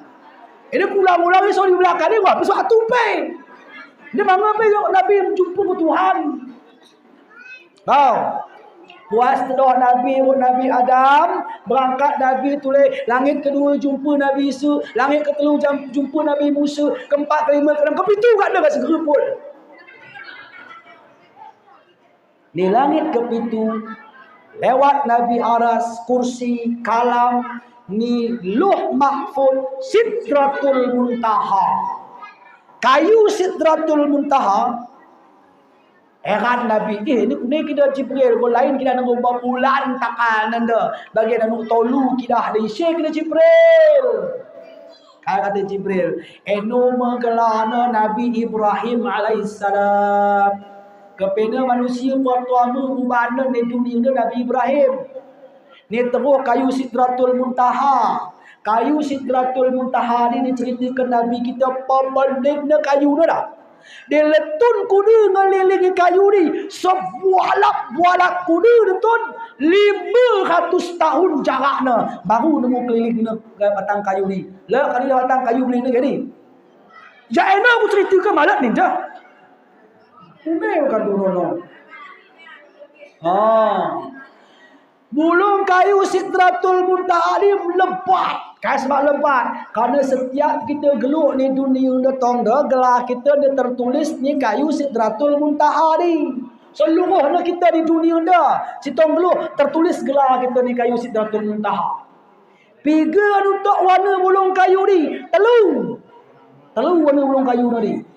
Ini ulang-ulang ni so di belakang ni apa soal tupai. Dia mangga Nabi jumpa ke Tuhan. Puas telah Nabi Adam, berangkat Nabi tulis langit kedua jumpa Nabi Isa, langit ketelu jumpa Nabi Musa, keempat kelima keenam kepitu tak ada kat segera pun. Di langit kepitu lewat Nabi Aras, kursi, kalam, ni Luh Mahfuz, Sidratul Muntaha. Kayu Sidratul Muntaha Eran Nabi ni kita Jibril ko lain kita nang bulan takal nanda bagi nang tolu kita ada isi kita Jibril kata Jibril magelana Nabi Ibrahim alaihissalam kepena manusia pertama ubana di dunia ni Nabi Ibrahim ni terus kayu Sidratul Muntaha. Kayu Sidratul Muntaha ni diceritakan Nabi kita pembandingnya kayu ni dah. Dia letun kuda ngelilingi kayu ni. Sebualak kuda letun 500 tahun jaraknya. Baru nemu keliling batang kayu ni. Lah kali batang kayu ni ni. Ya enak aku ceritakan malam ni dah. Bumi bukan dunono. Bulung kayu Sidratul Muntaha ni lebat. Kan sebab lebat? Kerana setiap kita geluk ni dunia ni tongda, gelar kita dia tertulis ni kayu Sidratul Muntaha ni. Seluruhnya kita di dunia dah. Sitong geluk tertulis gelar kita ni kayu Sidratul Muntaha. Piga untuk warna bulung kayu ni. Telu warna bulung kayu ni.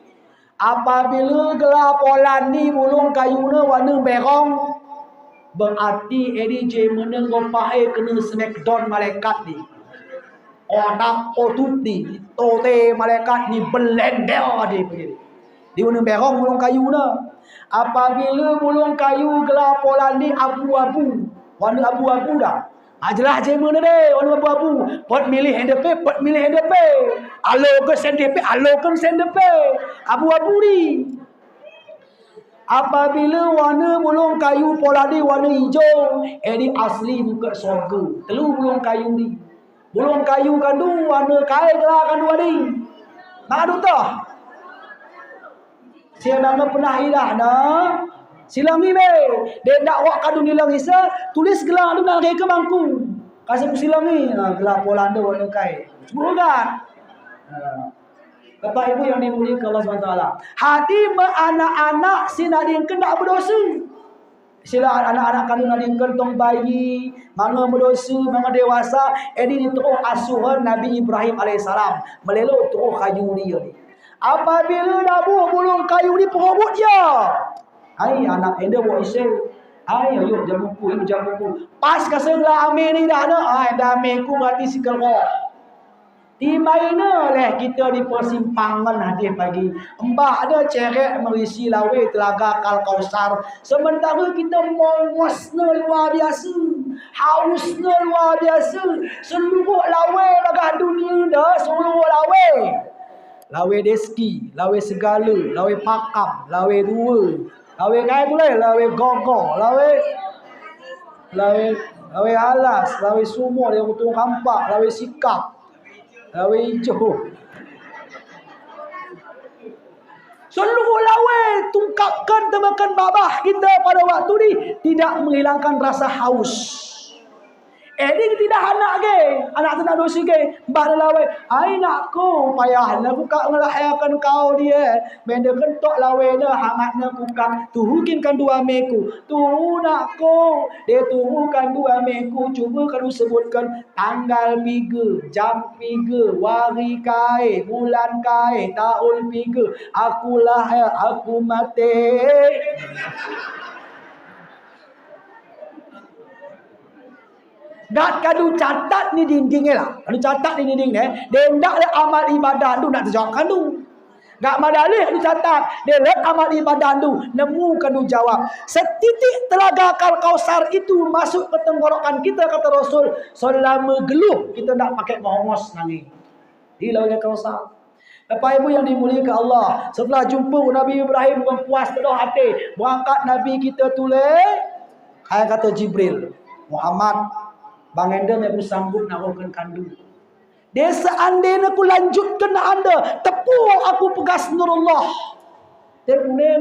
Apabila gelar polan ni bulung kayu ni warna merah, berarti ADJ menengok pakai kena smackdown malaikat ni. Otak otut ni, tote malaikat ni belendel dia begini. Di warna merah bulung kayu ni. Apabila bulung kayu gelar polan ni abu-abu, warna abu-abu dah. Jelas je mana deh, warna abu-abu. Pot milih HDP, pot milih HDP. Alo ke SNDP, alo ke SNDP. Abu-abu ni. Apabila warna bulung kayu pola ni warna hijau, ini asli bukan surga. Telu bulung kayu ni. Bulung kayu kandu warna kain lah kandu ni. Nak tak? Siapa nama pernah hilang dah? Silang ni be. Dia nak wak kadu nilang isa, tulis gelang tu nak ke bangku. Kasih ku silang ni, gelang pola anda warna kain. Semua kan? Bapak Ibu yang dimuliakan Allah SWT. Hati anak-anak si nadingkan tak berdosa. Sila anak-anak kandung nadingkan tong bayi, manga berdosa, manga dewasa, ini diterus asuhan Nabi Ibrahim AS. Melelok terus kayu dia ni. Apabila dabuh bulung kayu ni perobot dia. Hai anak anda buat isi. Hai ayo jam buku, ini jam buku. Pas kasenglah amir ni dah ada. Hai dah amir ku mati si kelok. Di mana leh kita di persimpangan hadir pagi. Mbah ada ceret merisi lawe telaga Kal Kausar. Sementara kita mongosnya luar biasa. Hausnya luar biasa. Seluruh lawe bagah dunia dah. Seluruh lawe. Lawe deski, lawe segala, lawe pakam, lawe dua. Lawe kaya tu lah, lawe gogo, lawe alas, lawe sumur, lawe kutung kampak, lawe sikap, lawe hijau. Seluruh lawe tungkapkan temakan babah kita pada waktu ni tidak menghilangkan rasa haus. Ini tidak anak ke, anak tu nak dosa ke, mbak dah lawe. Ai nak ko payah nak buka ngelayakan kau dia. Benda kentok lawe dah hangat nak buka. Tuhukinkan dua meku. Tuhu nak ko, dia tuhukan dua meku. Cuba kalau sebutkan tanggal 3, jam 3, wari kai, bulan kai, tahun 3. Aku lahir, aku mati. Nak kadu catat ni dinding lah. Kadu catat ni dinding ni. Dia nak amal ibadah tu nak terjawab kadu. Gak madalih kadu catat. Dia lihat amal ibadah tu. Nemu kadu jawab. Setitik telaga Kal Kausar itu masuk ke tenggorokan kita kata Rasul. Selama geluh kita nak pakai mohongos nangis. Di lawan Kausar. Bapak Ibu yang dimuliakan Allah. Setelah jumpa Nabi Ibrahim mempuas penuh hati. Berangkat Nabi kita tulis. Ayat kata Jibril. Muhammad. Bang anda memang sanggup nak rohkan kandu. Dia seandainya aku lanjutkan anda. Tepuk aku pegas Nurullah. Dia punya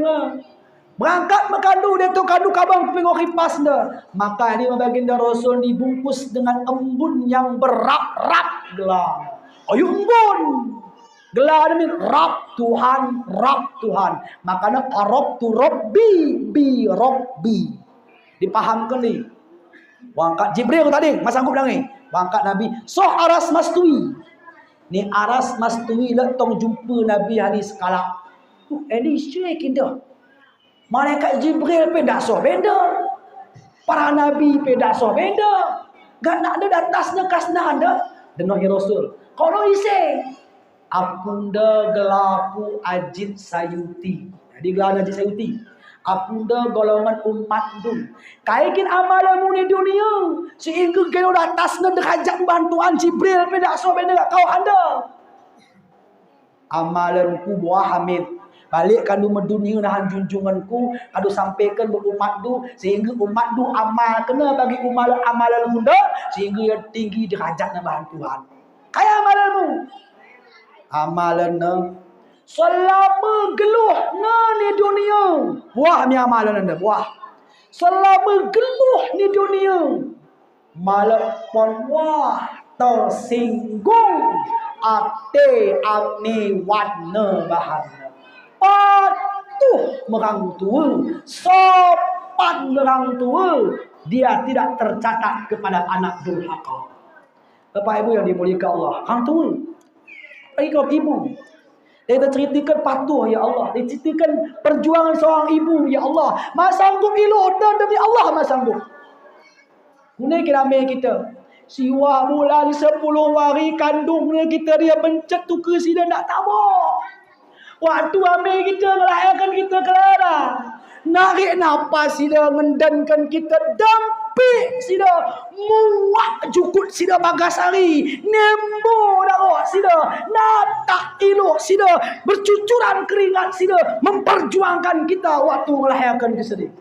berangkat makandu. Dia tu kandu kabang pengok kipas dah. Maka ini baginda Rasul dibungkus dengan embun yang berap-rap gelar. Ayo embun. Gelar ini Rab Tuhan, Rab Tuhan. Makanya Arab tu Rabbi, bi Rabbi. Dipahamkan ni. Wangkat Jibril tadi, mas sanggup dah ni. Wangkat Nabi, so aras mastui. Ni aras mastui lah tong jumpa Nabi hari sekala. Ini syaikin dah. Malaikat Jibril pedak so benda. Para Nabi pedak so benda. Gak nak ada datasnya kasna anda. Dengar ya Rasul. Kalau isi. Apunda gelapu Ajit Sayuti. Jadi gelar Ajit Sayuti. Apunda golongan umat tu. Kaikin amalanmu di dunia. Sehingga kau atasnya derajat bantuan Jibril. Pedak so benda kau anda. Amalanku buah hamid. Balikkan du mendunia nahan junjunganku. Kadu sampaikan berumat tu. Sehingga umat tu amal. Kena bagi amalan muda. Sehingga ia tinggi derajat bantuan. Kaya amalanmu. Amalan Selama geluh ni dunia. Buah ni amalan anda, buah. Selama geluh ni dunia. Malapun wah tersinggung ate ami warna bahana. Patuh merang tua, sopan merang tua, dia tidak tercatat kepada anak durhaka. Bapak ibu yang dimuliakan Allah, hang tua, bagi kau ibu. Dia ceritakan patuh ya Allah. Dia ceritakan perjuangan seorang ibu ya Allah. Mas sanggup elok dan demi Allah mas sanggup. Ini kerana kita. Siwa bulan 10 hari kandungnya kita dia bencet tu ke sini nak tabur. Waktu ambil kita melahirkan kita kelara. Narik nafas sila mendankan kita dampik sila muak jukut sila bagasari nembo darah sila natak elok sila bercucuran keringat sila memperjuangkan kita waktu melahirkan kita sendiri.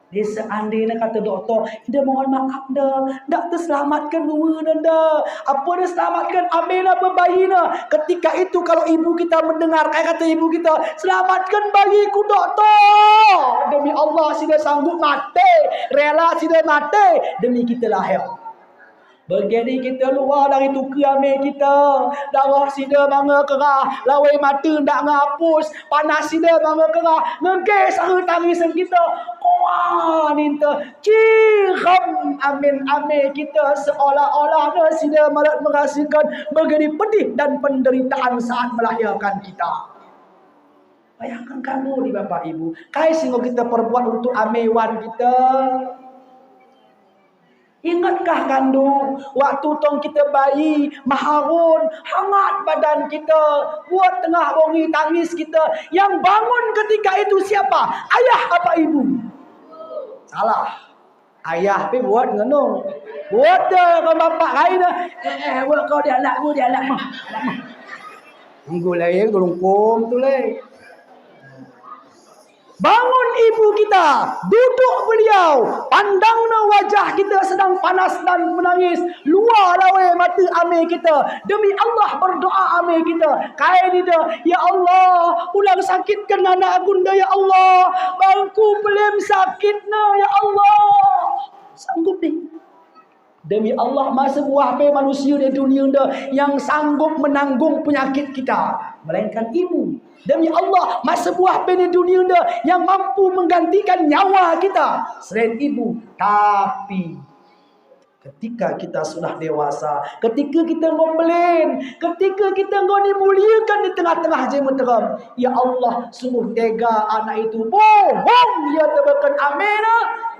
Dia seandainya kata doktor, dia mohon maaf dah, tak terselamatkan dua dah. Apa dia selamatkan? Ambil apa bayi dah. Ketika itu kalau ibu kita mendengar, kayak kata ibu kita, selamatkan bayiku doktor. Demi Allah sudah sanggup mati, rela sudah mati demi kita lahir. Begini kita luar dari tuki amil kita. Darah sida bangga kerah. Lawai mata tak ngapus. Panas sida bangga kerah. Ngegis sara tangisan kita. Wah ninta. Ciram amin kita. Seolah-olah sida malah merasakan begini pedih dan penderitaan saat melahirkan kita. Bayangkan kamu ni bapak ibu. Kai sehingga kita perbuat untuk amewan kita. Ingatkah kandung waktu tong kita bayi maharun hangat badan kita buat tengah bongi tangis kita yang bangun ketika itu siapa? Ayah apa ibu? Salah. Ayah pi buat ngenung. Buat dah kau bapak lain dah. Buat kau dia anakmu dia anakmu. Minggu lain gelungkum tu leh. Bangun ibu kita, duduk beliau, pandangna wajah kita sedang panas dan menangis, luar lawe mata amil kita, demi Allah berdoa amil kita, kain dia, ya Allah, ulang sakitkan anak agunda ya Allah, bangku belum sakitna ya Allah, sanggup ni. Demi Allah masa buah pe manusia di dunia yang sanggup menanggung penyakit kita, melainkan ibu. Demi Allah masa buah pe di dunia yang mampu menggantikan nyawa kita selain ibu. Tapi ketika kita sudah dewasa, ketika kita ngomelin, ketika kita dimuliakan di tengah-tengah jemaah teram, ya Allah sungguh tega anak itu bohong dia tebakan amin.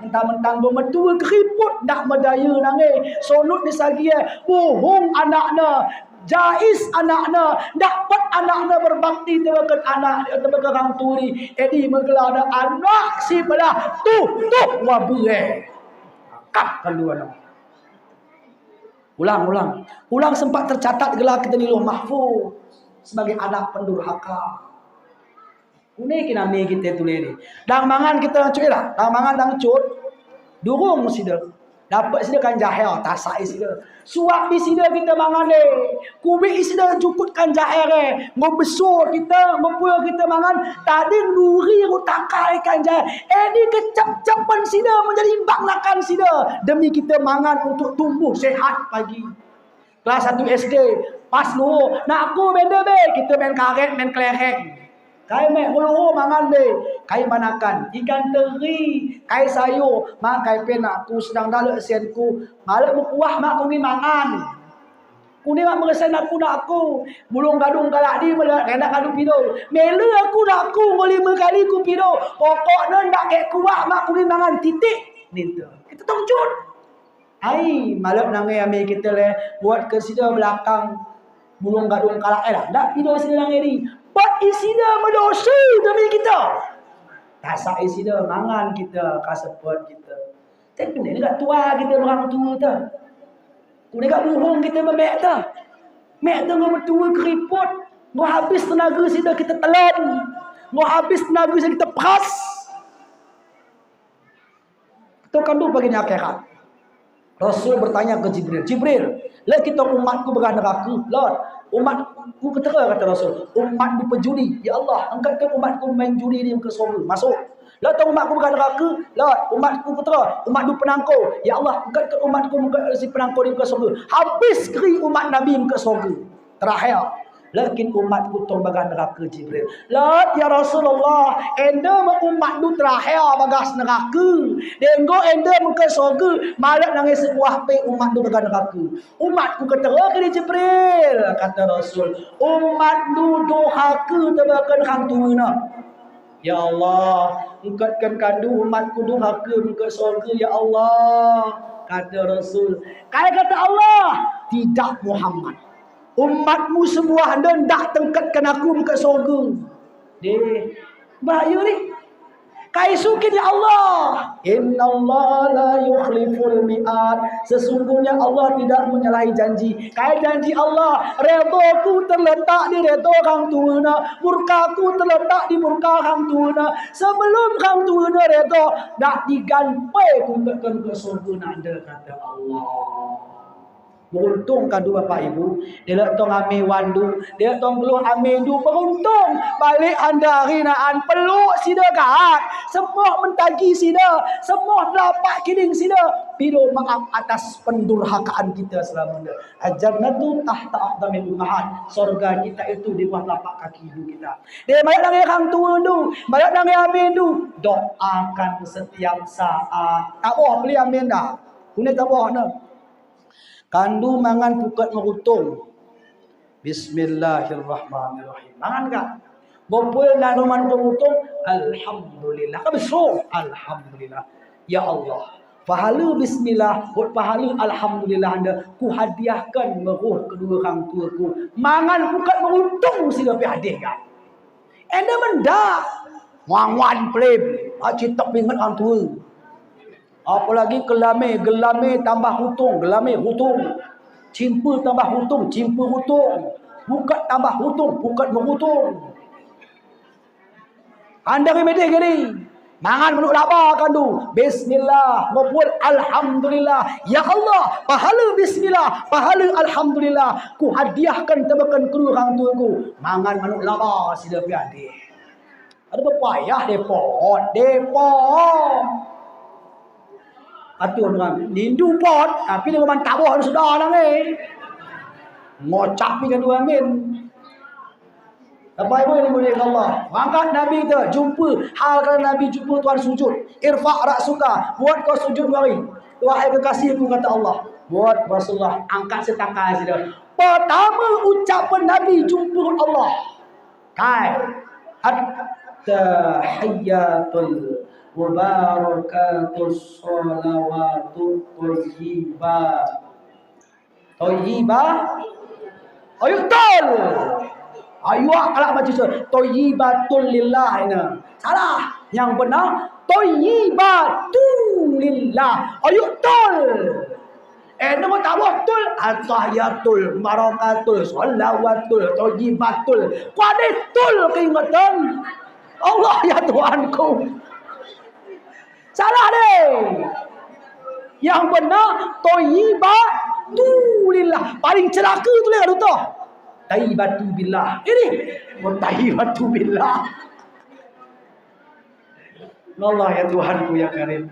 Mentang-mentang bermetua keriput nak medaya nangis solut di sagi bohong anaknya. Jais anaknya, dapat anaknya berbakti tebakan anak tebakan orang turi. Edi menggelar anak si belah tu wabuh kap kedua. Ulang sempat tercatat gelar kita di Lauh Mahfuz sebagai anak pendurhaka. Ini kena ni kita tulis ni. Dang mangan kita cuy lah. Dang mangan dang cut. Durung sida. Dapat sida kan jahil, tasak sida. Suap di sida kita mangan ni. Kubik sida cukutkan jahil ni. Ngobesur kita, ngopuya kita mangan. Tadi duri rutakai kan jahil. Ini kecap-capan sida menjadi imbang nakan sida. Demi kita mangan untuk tumbuh sehat pagi. Kelas 1 SD, pas lu, nak aku benda be, kita main karet, main kelereng. Kai mek hulu mangan be, kai manakan ikan teri, kai sayur, mak kai penak ku sedang dalek sianku, malak berkuah mak ku mangan. Ku ni mak meresen aku nak aku, bulung gadung galak di melak nak kadu pido. Mela aku nak aku ngoli 5 kali ku pido. Pokoknya ndak kek kuah mak ku mangan titik. Ninta. Kita tongcut. Ai malak nangai ambil kita le buat ke sida belakang bulung gadung kalak lah. Ndak pido sida nangai ni. Buat isida berdosa demi kita. Tasak isida mangan kita, kasepot kita. Tapi ni dekat tua kita orang tua tu. Ku dekat buhung kita memek tu. Mek tu ngau betul keriput. Ngau habis tenaga sida kita telan. Ngau habis tenaga sida kita peras. Tu kandu baginya akhirat. Rasul bertanya ke Jibril, Jibril, lah kita umatku berada neraka. Lord, umatku ketera, kata Rasul. Umatku penjudi. Ya Allah, angkatkan umatku main judi ni ke surga. Masuk. Lah tahu umatku berada neraka. Lord, umatku ketera, umatku penangkau. Ya Allah, angkatkan umatku si penangkau ni ke surga. Habis keri umat Nabi ke surga. Terakhir. Lakin umatku terbagai neraka Jibril. Lord ya Rasulullah, enda umat tu terakhir bagas neraka. Denggo enda muka surga, malah nangis sebuah pe umat tu bagas neraka. Umatku kata ke Jibril, kata Rasul, umat tu dohaka tebakan hang tuina. Ya Allah, angkatkan kandu umatku dohaka muka surga ya Allah, kata Rasul. Kata Allah, tidak Muhammad. Umatmu semua hendak tengkatkan aku muka surga. Deh, bahaya ni. Kaisukin ya Allah. Innallaha la yukhliful mi'ad. Sesungguhnya Allah tidak menyalahi janji. Kai janji Allah, redaku terletak di reda kang tuana, murkaku terletak di murka kang tuana. Sebelum kang tuana reda, nak diganpai ku tekan ke surga nanda, kata Allah. Beruntung kadu Bapak Ibu. Dia nak tong ame wandu, dia tong peluh ame du. Beruntung balik anda hari naan peluk sida kat. Semua mentagi sida, semua dapat kining sida. Pido maaf atas pendurhakaan kita selama ini. Al-jannatu tahta aqdamil ummahat. Surga kita itu di bawah tapak kaki ibu kita. Dia banyak nang hang tua tu, banyak nang amin tu. Doakan setiap saat. Tak boh beli amin dah. Kuning tak boh dah. Kandu mangan pukat merutung. Bismillahirrahmanirrahim. Mangan kak? Bopul nak roman merutung. Alhamdulillah. Kami suruh. Alhamdulillah. Ya Allah. Pahala bismillah. Buat pahala alhamdulillah anda. Ku hadiahkan meruh kedua orang tua ku. Mangan pukat merutung sila pergi hadiah kak. Anda mendak. Wang-wan plem. Citak pingat orang tua. Apalagi gelame tambah hutung, gelame hutung. Cimpa tambah hutung, cimpa hutung. Bukat tambah hutung, bukat menghutung. Anda remedi gini. Mangan menuk labarkan tu. Bismillah, maupun alhamdulillah. Ya Allah, pahala bismillah, pahala alhamdulillah. Ku hadiahkan tebakan kedua orang tua ku. Mangan menuk labar sila piadi. Ada pepayah depot. Atur orang nindu pot, tapi dia memang tabuh sudah lah ni. Ngocap kan dua amin. Apa ibu ini boleh Allah. Angkat Nabi tu jumpa hal kalau Nabi jumpa Tuhan sujud. Irfa' ra'suka, buat kau sujud mari. Wahai kekasihku kata Allah. Buat Rasulullah angkat setakai sida. Pertama ucapan Nabi jumpa Allah. Kai at-tahiyyatul mubarakatus sholawatut thayyibat. Thayyibat. Ayo tol. Ayo kalau baca thayyibatul lillah ini. Salah. Yang benar thayyibatul lillah. Ayo tol. Nama tak betul. At-tahiyatul barakatul sholawatul thayyibatul. Kuadetul keingatan. Allah ya Tuhanku. Salah deh. Yang benar thayyibatu paling celaka tu lihat tu. Thayyibatu billah. Ini thayyibatu billah. Allah ya Tuhanku ya Karim.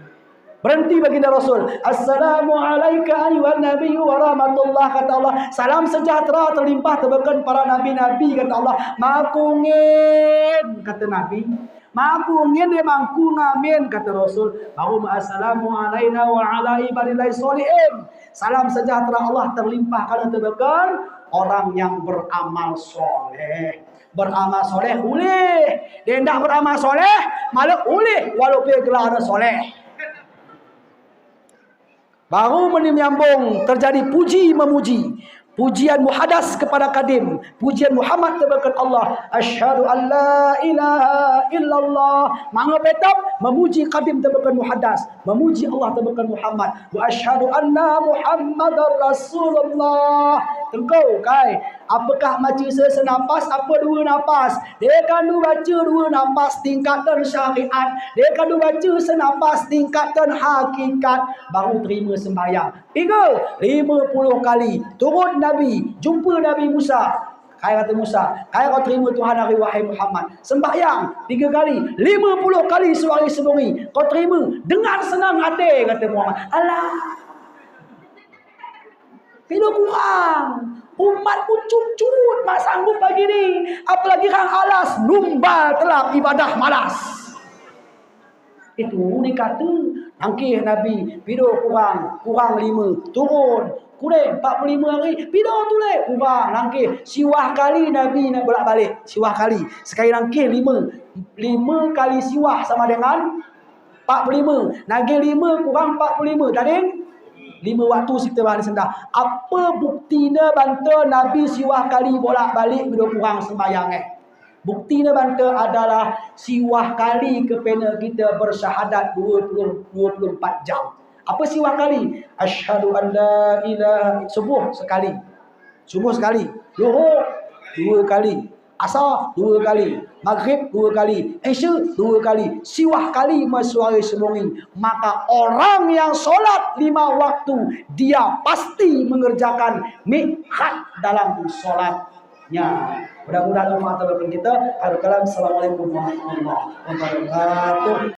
Berhenti baginda Rasul. Assalamu alayka ayyuhan nabiyyu wa rahmatullah, kata Allah. Salam sejahtera terlimpah tebakan para nabi-nabi, kata Allah. Makungin, kata Nabi. Makungin dia mangku ngamin, kata Rasul. Baru assalamu alayna wa ala ibadillahi sholihin. Salam sejahtera Allah terlimpah karena tebakan orang yang beramal soleh. Beramal soleh boleh. Dia tidak beramal soleh malah boleh walaupun gelar soleh. Baru menyambung terjadi puji memuji. Pujian muhadas kepada kadim. Pujian Muhammad tebakan Allah. Asyhadu an la ilaha illallah. Manga petap memuji kadim tebakan muhadas. Memuji Allah tebakan Muhammad. Wa asyhadu anna Muhammadar Rasulullah. Tengkau kai. Apakah baca senapas? Apa dua napas? Dia kan baca dua napas tingkatan syariat. Dia kan baca senapas tingkatan hakikat. Baru terima sembahyang. 50 kali. Turun Nabi. Jumpa Nabi Musa. Kata Musa, kau terima Tuhan hari wahai Muhammad. Sembahyang 3 kali, 50 kali sehari sebumi. Kau terima dengan senang hati, kata Muhammad. Alah, bila kurang. Umatmu cucut mak sanggup pagi ni. Apalagi kang alas, numbal telap ibadah malas. Itu dikata angkih Nabi, bila kurang 5, turun. Kurang 45 hari, bila tu leh kurang langkih. Siwah kali Nabi nak bolak-balik. Siwah kali. Sekali langkih 5 kali siwah sama dengan 45. Nagih 5 kurang 45. Tadi 5 waktu kita bahas sendah. Apa buktinya banta Nabi siwah kali bolak-balik bila kurang sembahyang Buktinya banta adalah siwah kali kepena kita bersyahadat 24 jam. Apa siwah kali? Asyhadu an la ilaha subuh sekali. Subuh sekali. Zuhur 2 kali. Asar 2 kali. Maghrib 2 kali. Isya 2 kali. Siwah kali masuari semungi. Maka orang yang solat 5 waktu, dia pasti mengerjakan miqat dalam solatnya. Mudah-mudahan Allah kita. Assalamualaikum warahmatullahi wabarakatuh.